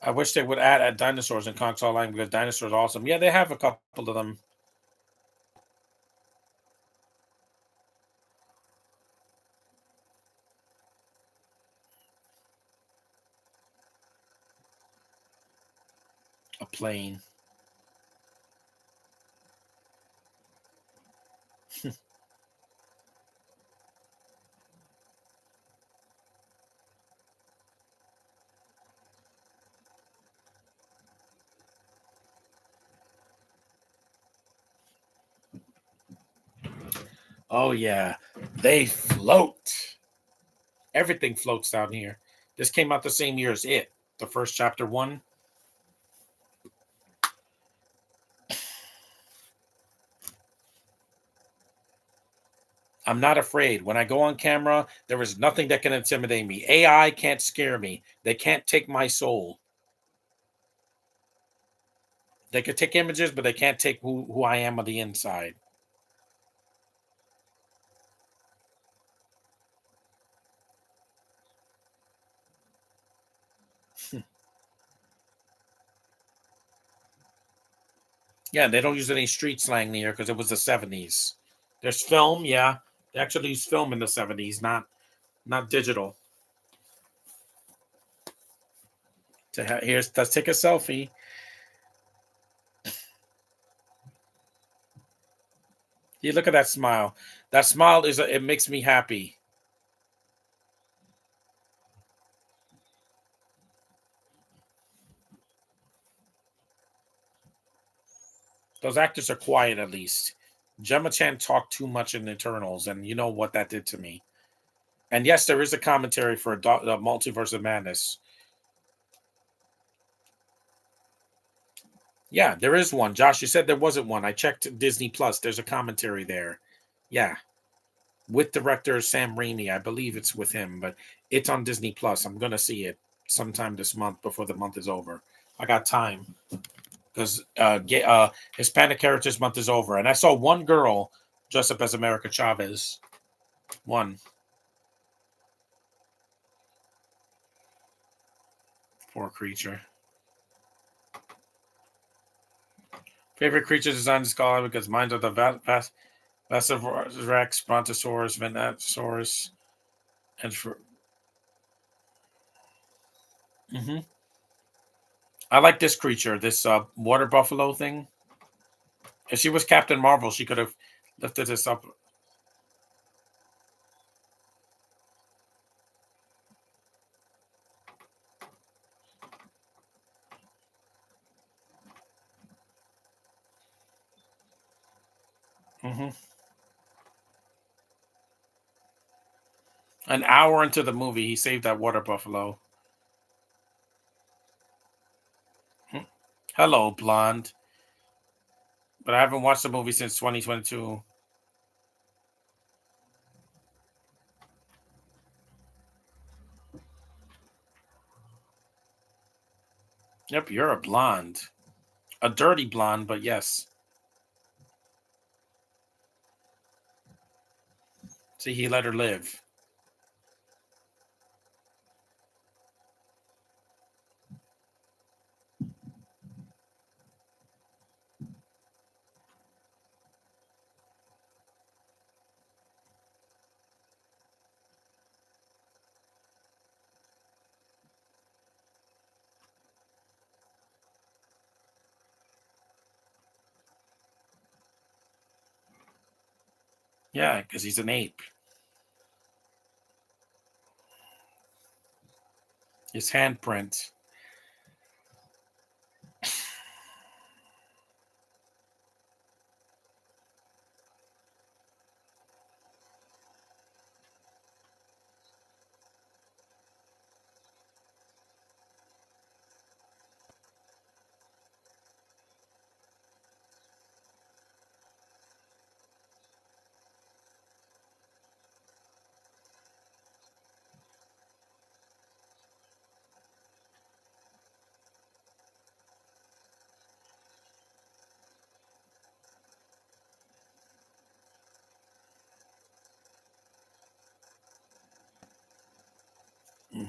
I wish they would add dinosaurs in console line because dinosaurs are awesome. Yeah, they have a couple of them. A plane. Oh yeah, they float. Everything floats down here. This came out the same year as it. The first chapter one. I'm not afraid. When I go on camera, there is nothing that can intimidate me. AI can't scare me. They can't take my soul. They could take images, but they can't take who I am on the inside. Yeah, they don't use any street slang here because it was the 70s. There's film, yeah. They actually used film in the 70s, not digital. Let's take a selfie. You look at that smile. That smile it makes me happy. Those actors are quiet at least. Gemma Chan talked too much in Eternals, and you know what that did to me. And yes, there is a commentary for the Multiverse of Madness. Yeah, there is one. Josh, you said there wasn't one. I checked Disney Plus. There's a commentary there. Yeah, with director Sam Raimi. I believe it's with him, but it's on Disney Plus. I'm gonna see it sometime this month before the month is over. I got time because Hispanic Heritage Month is over, and I saw one girl dressed up as America Chavez. One poor creature. Favorite creature design is called because mine are the Vassivrex, Brontosaurus, Venatosaurus, and for. Hmm. I like this creature, this water buffalo thing. If she was Captain Marvel, she could have lifted this up. Hmm. An hour into the movie, he saved that water buffalo. Hmm. Hello, blonde. But I haven't watched the movie since 2022. Yep, you're a blonde. A dirty blonde, but yes. See, he let her live. Yeah, because he's an ape. His handprint.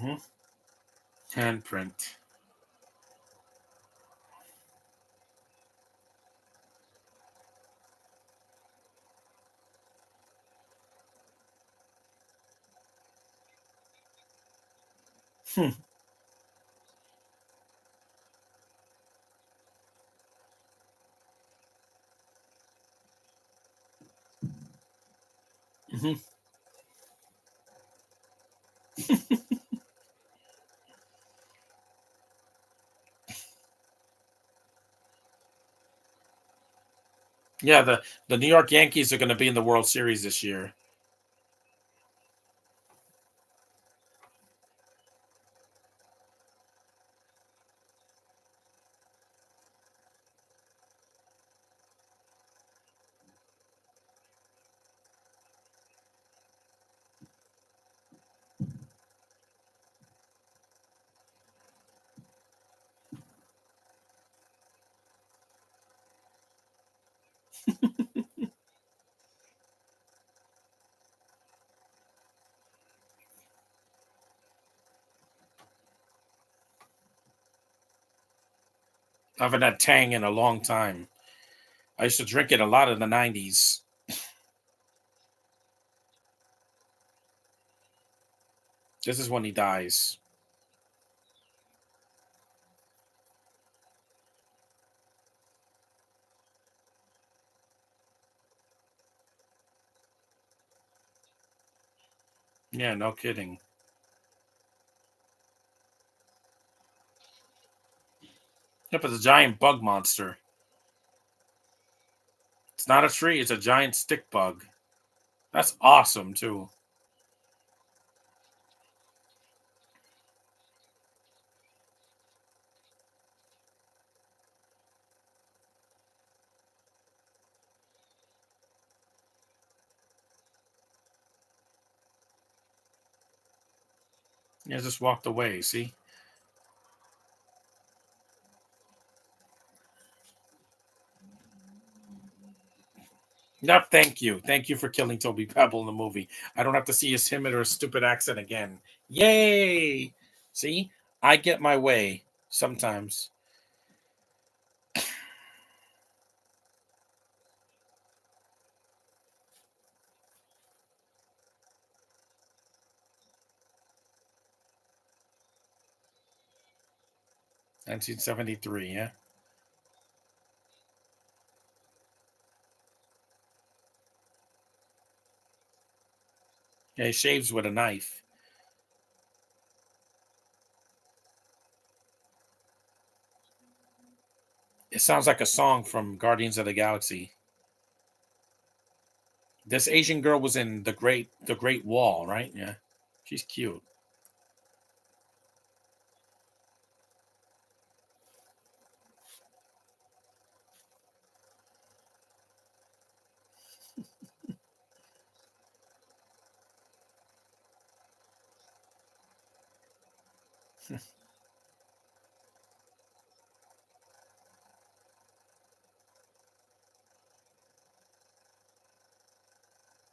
Hmm. Handprint. Hmm. Hmm. Yeah, the New York Yankees are going to be in the World Series this year. I haven't had Tang in a long time. I used to drink it a lot in the 90s. This is when he dies. Yeah, no kidding. Yep, it's a giant bug monster. It's not a tree, it's a giant stick bug. That's awesome, too. Yeah, just walked away, see? Yep, thank you. Thank you for killing Toby Pebble in the movie. I don't have to see his timid or stupid accent again. Yay! See? I get my way sometimes. 1973, yeah? Yeah, he shaves with a knife. It sounds like a song from Guardians of the Galaxy. This Asian girl was in the Great Wall, right? Yeah. She's cute.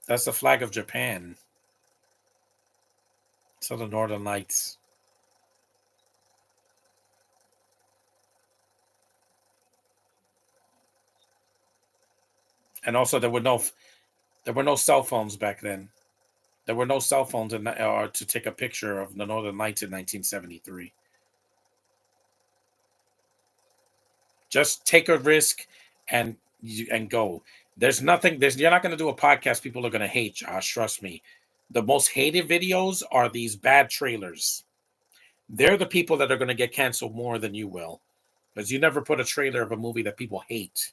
That's the flag of Japan. So the Northern Lights. And also there were no cell phones back then. There were no cell phones to take a picture of the Northern Lights in 1973. Just take a risk and go. There's nothing. You're not going to do a podcast people are going to hate, Josh. Trust me. The most hated videos are these bad trailers. They're the people that are going to get canceled more than you will, because you never put a trailer of a movie that people hate.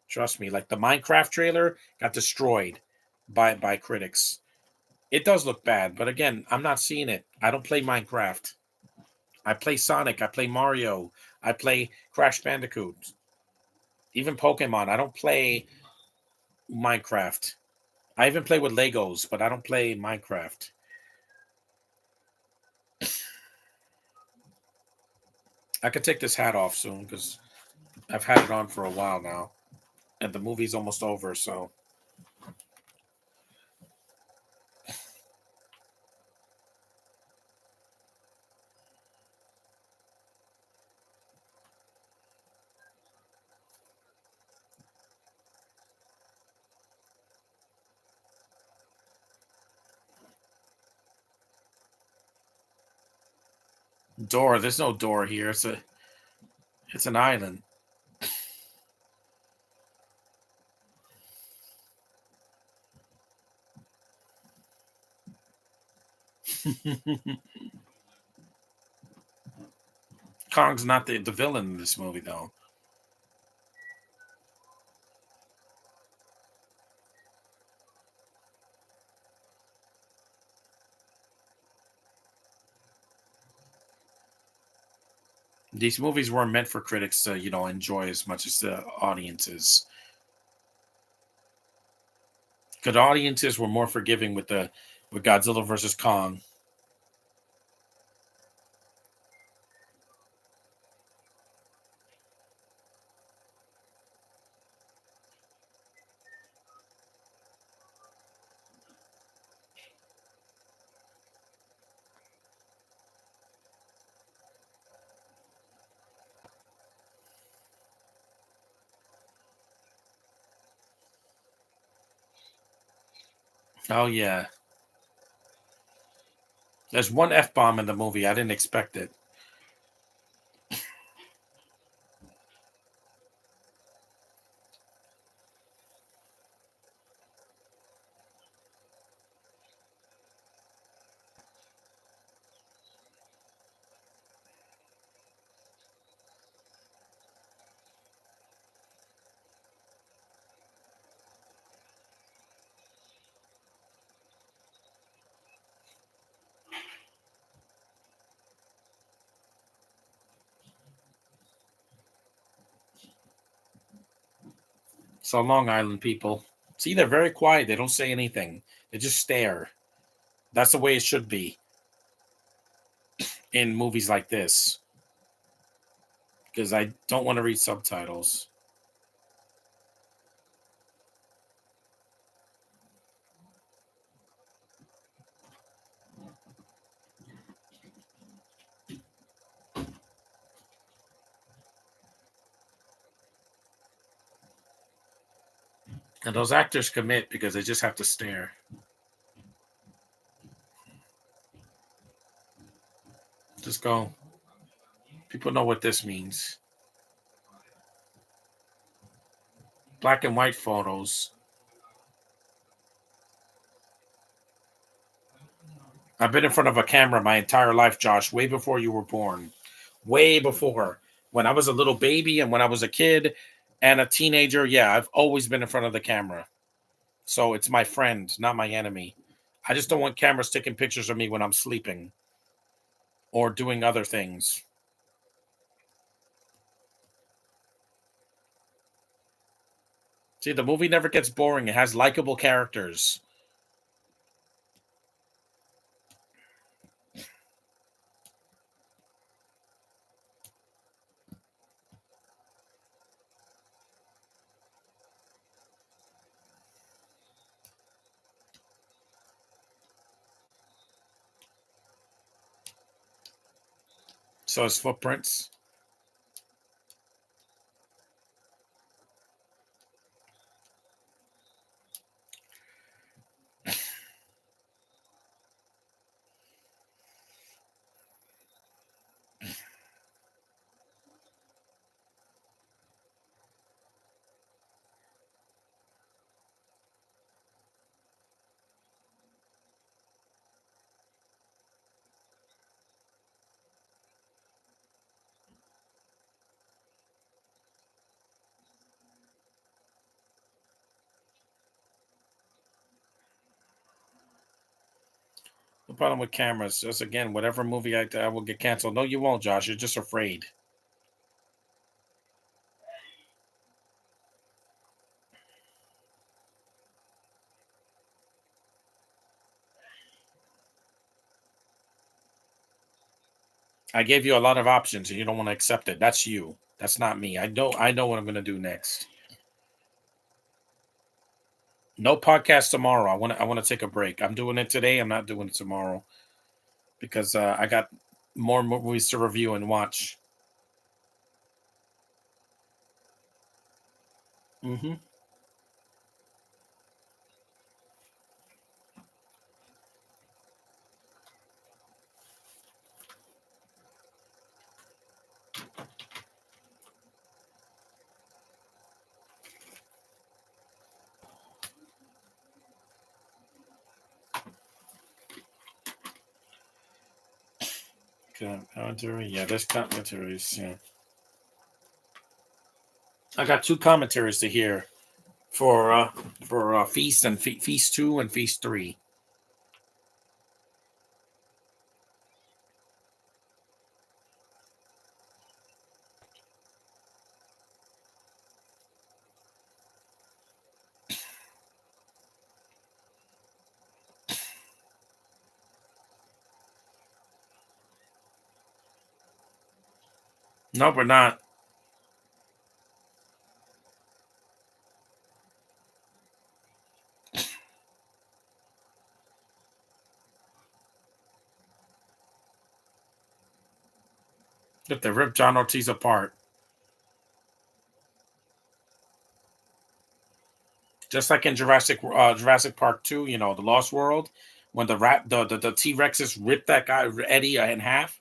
Trust me. Like the Minecraft trailer got destroyed by critics. It does look bad, but again, I'm not seeing it. I don't play Minecraft. I play Sonic. I play Mario. I play Crash Bandicoot. Even Pokemon. I don't play Minecraft. I even play with Legos, but I don't play Minecraft. I could take this hat off soon because I've had it on for a while now, and the movie's almost over. So, door. There's no door here. It's an island. Kong's not the villain in this movie, though. These movies weren't meant for critics to, enjoy as much as the audiences. Good audiences were more forgiving with Godzilla versus Kong. Oh yeah, there's one f bomb in the movie. I didn't expect it. So Long Island people. See, they're very quiet. They don't say anything. They just stare. That's the way it should be in movies like this. Because I don't want to read subtitles. And those actors commit because they just have to stare. Just go. People know what this means. Black and white photos. I've been in front of a camera my entire life, Josh, way before you were born. Way before. When I was a little baby and when I was a kid and a teenager, yeah, I've always been in front of the camera. So it's my friend, not my enemy. I just don't want cameras taking pictures of me when I'm sleeping or doing other things. See, the movie never gets boring. It has likable characters. So it's footprints. The problem with cameras, just again, whatever movie I will get canceled. No, you won't, Josh. You're just afraid. I gave you a lot of options and you don't want to accept it. That's you. That's not me. I know what I'm gonna do next. No podcast tomorrow. I want to take a break. I'm doing it today. I'm not doing it tomorrow because I got more movies to review and watch. Hmm. Commentary. Yeah, there's commentaries. Yeah. I got two commentaries to hear for Feast and Feast 2 and Feast 3. No, we're not. If they rip John Ortiz apart, just like in Jurassic Park 2, the Lost World, when the T Rexes ripped that guy Eddie in half.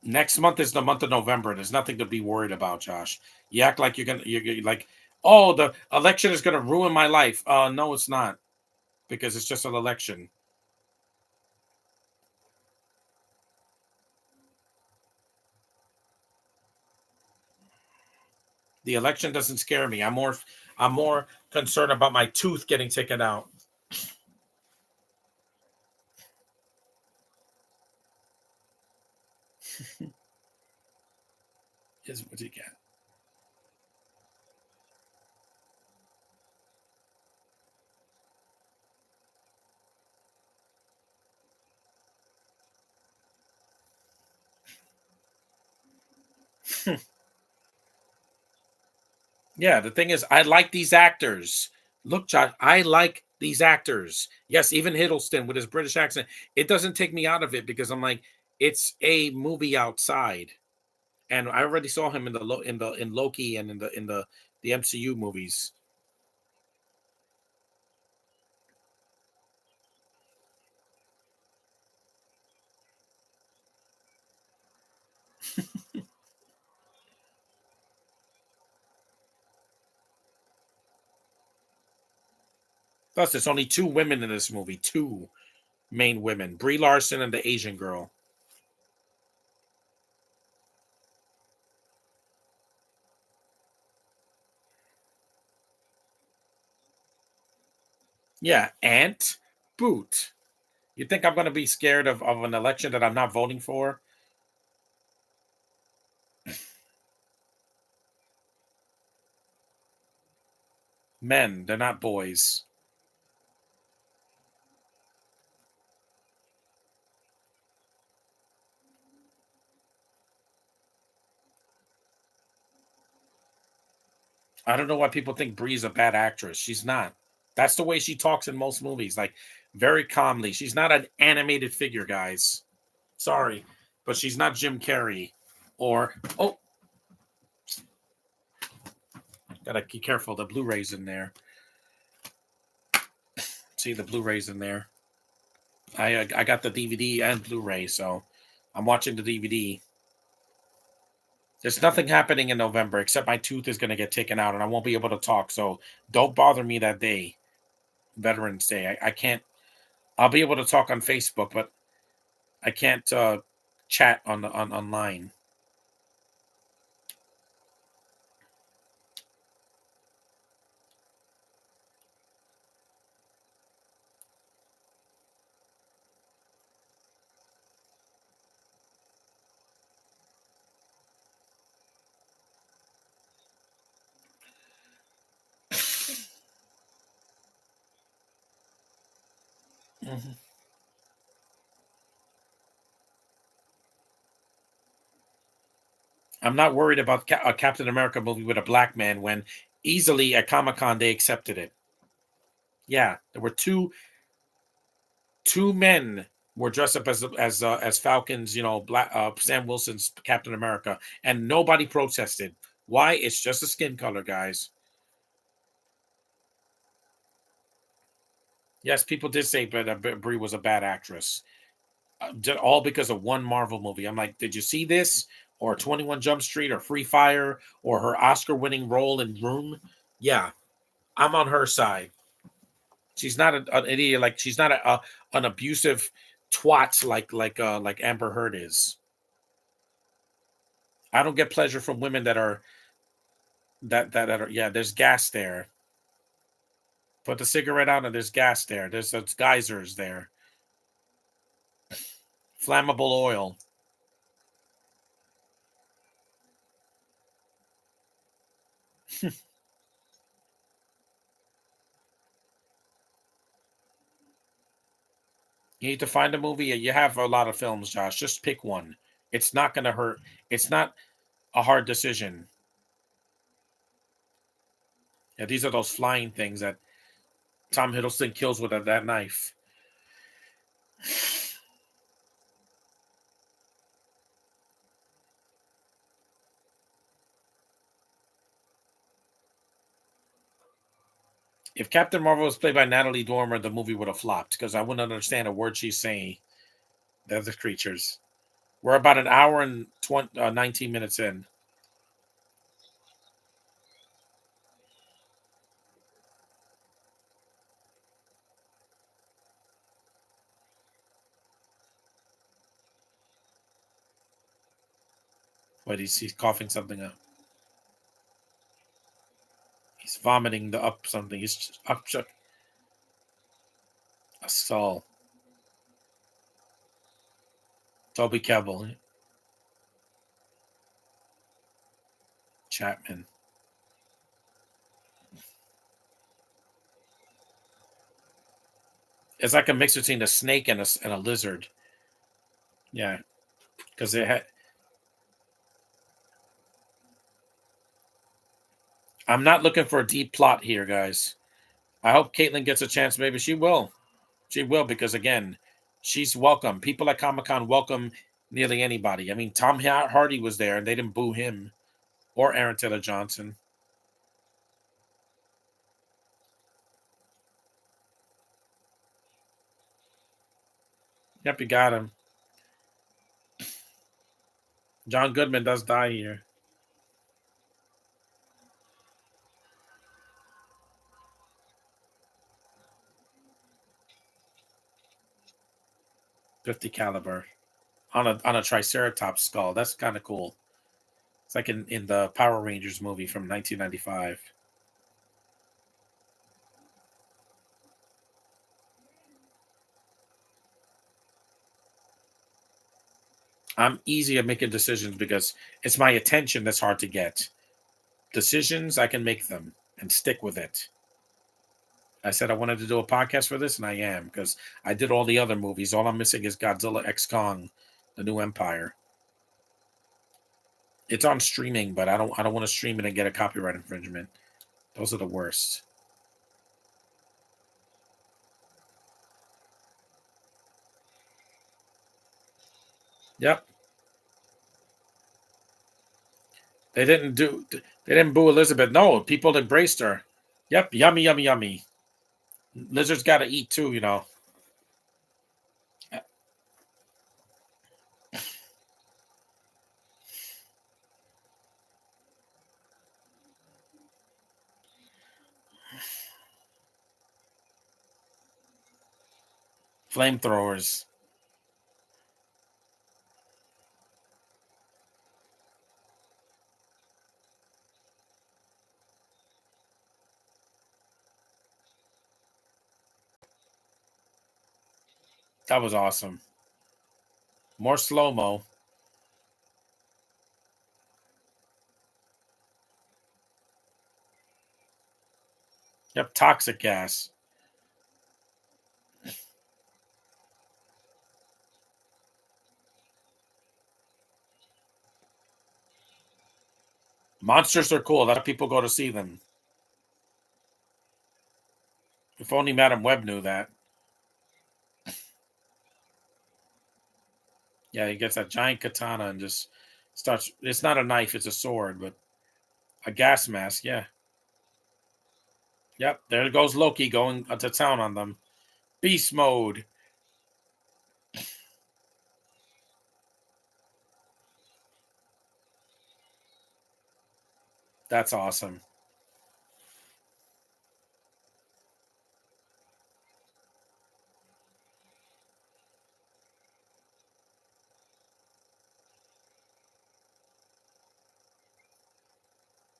Next month is the month of November. There's nothing to be worried about, Josh. You act like you're like, oh, the election is gonna ruin my life. No, it's not, because it's just an election. The election doesn't scare me. I'm more concerned about my tooth getting taken out. Is what you get. Yeah, the thing is, I like these actors. Look, Josh, I like these actors. Yes, even Hiddleston with his British accent. It doesn't take me out of it because I'm like, it's a movie outside, and I already saw him in Loki and in the MCU movies. Plus, there's only two women in this movie, two main women: Brie Larson and the Asian girl. Yeah, Ant Boot. You think I'm going to be scared of an election that I'm not voting for? Men, they're not boys. I don't know why people think Brie's a bad actress. She's not. That's the way she talks in most movies, like very calmly. She's not an animated figure, guys. Sorry, but she's not Jim Carrey or oh, gotta be careful. The Blu-ray's in there. See the Blu-ray's in there. I got the DVD and Blu-ray, so I'm watching the DVD. There's nothing happening in November except my tooth is gonna get taken out and I won't be able to talk. So don't bother me that day, Veterans Day. I can't. I'll be able to talk on Facebook, but I can't chat on online. Mhm. I'm not worried about a Captain America movie with a black man when easily at Comic Con they accepted it. Yeah, there were two men were dressed up as Falcons. You know, black Sam Wilson's Captain America, and nobody protested. Why? It's just a skin color, guys. Yes, people did say, but Brie was a bad actress, all because of one Marvel movie. I'm like, did you see this, or 21 Jump Street, or Free Fire, or her Oscar-winning role in Room? Yeah, I'm on her side. She's not an idiot. Like she's not an abusive twat like Amber Heard is. I don't get pleasure from women that are that are yeah. There's gas there. Put the cigarette out and there's gas there. There's geysers there. Flammable oil. You need to find a movie. You have a lot of films, Josh. Just pick one. It's not going to hurt. It's not a hard decision. Yeah, these are those flying things that Tom Hiddleston kills with that knife. If Captain Marvel was played by Natalie Dormer, the movie would have flopped because I wouldn't understand a word she's saying. They're the creatures. We're about an hour and 19 minutes in. But he's coughing something up. He's vomiting the up something. He's up a skull. Toby Kebbell. Chapman. It's like a mix between a snake and a lizard. Yeah, because it had. I'm not looking for a deep plot here, guys. I hope Caitlin gets a chance. Maybe she will. She will because again, she's welcome. People at Comic Con welcome nearly anybody. I mean, Tom Hardy was there and they didn't boo him or Aaron Taylor Johnson. Yep, you got him. John Goodman does die here. 50 caliber on a Triceratops skull. That's kind of cool. It's like in the Power Rangers movie from 1995. I'm easy at making decisions because it's my attention that's hard to get. Decisions, I can make them and stick with it. I said I wanted to do a podcast for this, and I am because I did all the other movies. All I'm missing is Godzilla X Kong, The New Empire. It's on streaming, but I don't want to stream it and get a copyright infringement. Those are the worst. Yep. They didn't boo Elizabeth. No, people embraced her. Yep, yummy, yummy, yummy. Lizards gotta eat too, you know. Flamethrowers. That was awesome. More slow-mo. Yep, toxic gas. Monsters are cool. A lot of people go to see them. If only Madam Web knew that. Yeah, he gets that giant katana and just starts. It's not a knife; it's a sword, but a gas mask. Yeah. Yep. There goes Loki going to town on them. Beast mode. That's awesome.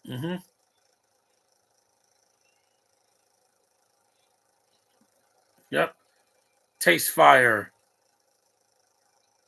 Hmm. Yep. Taste fire.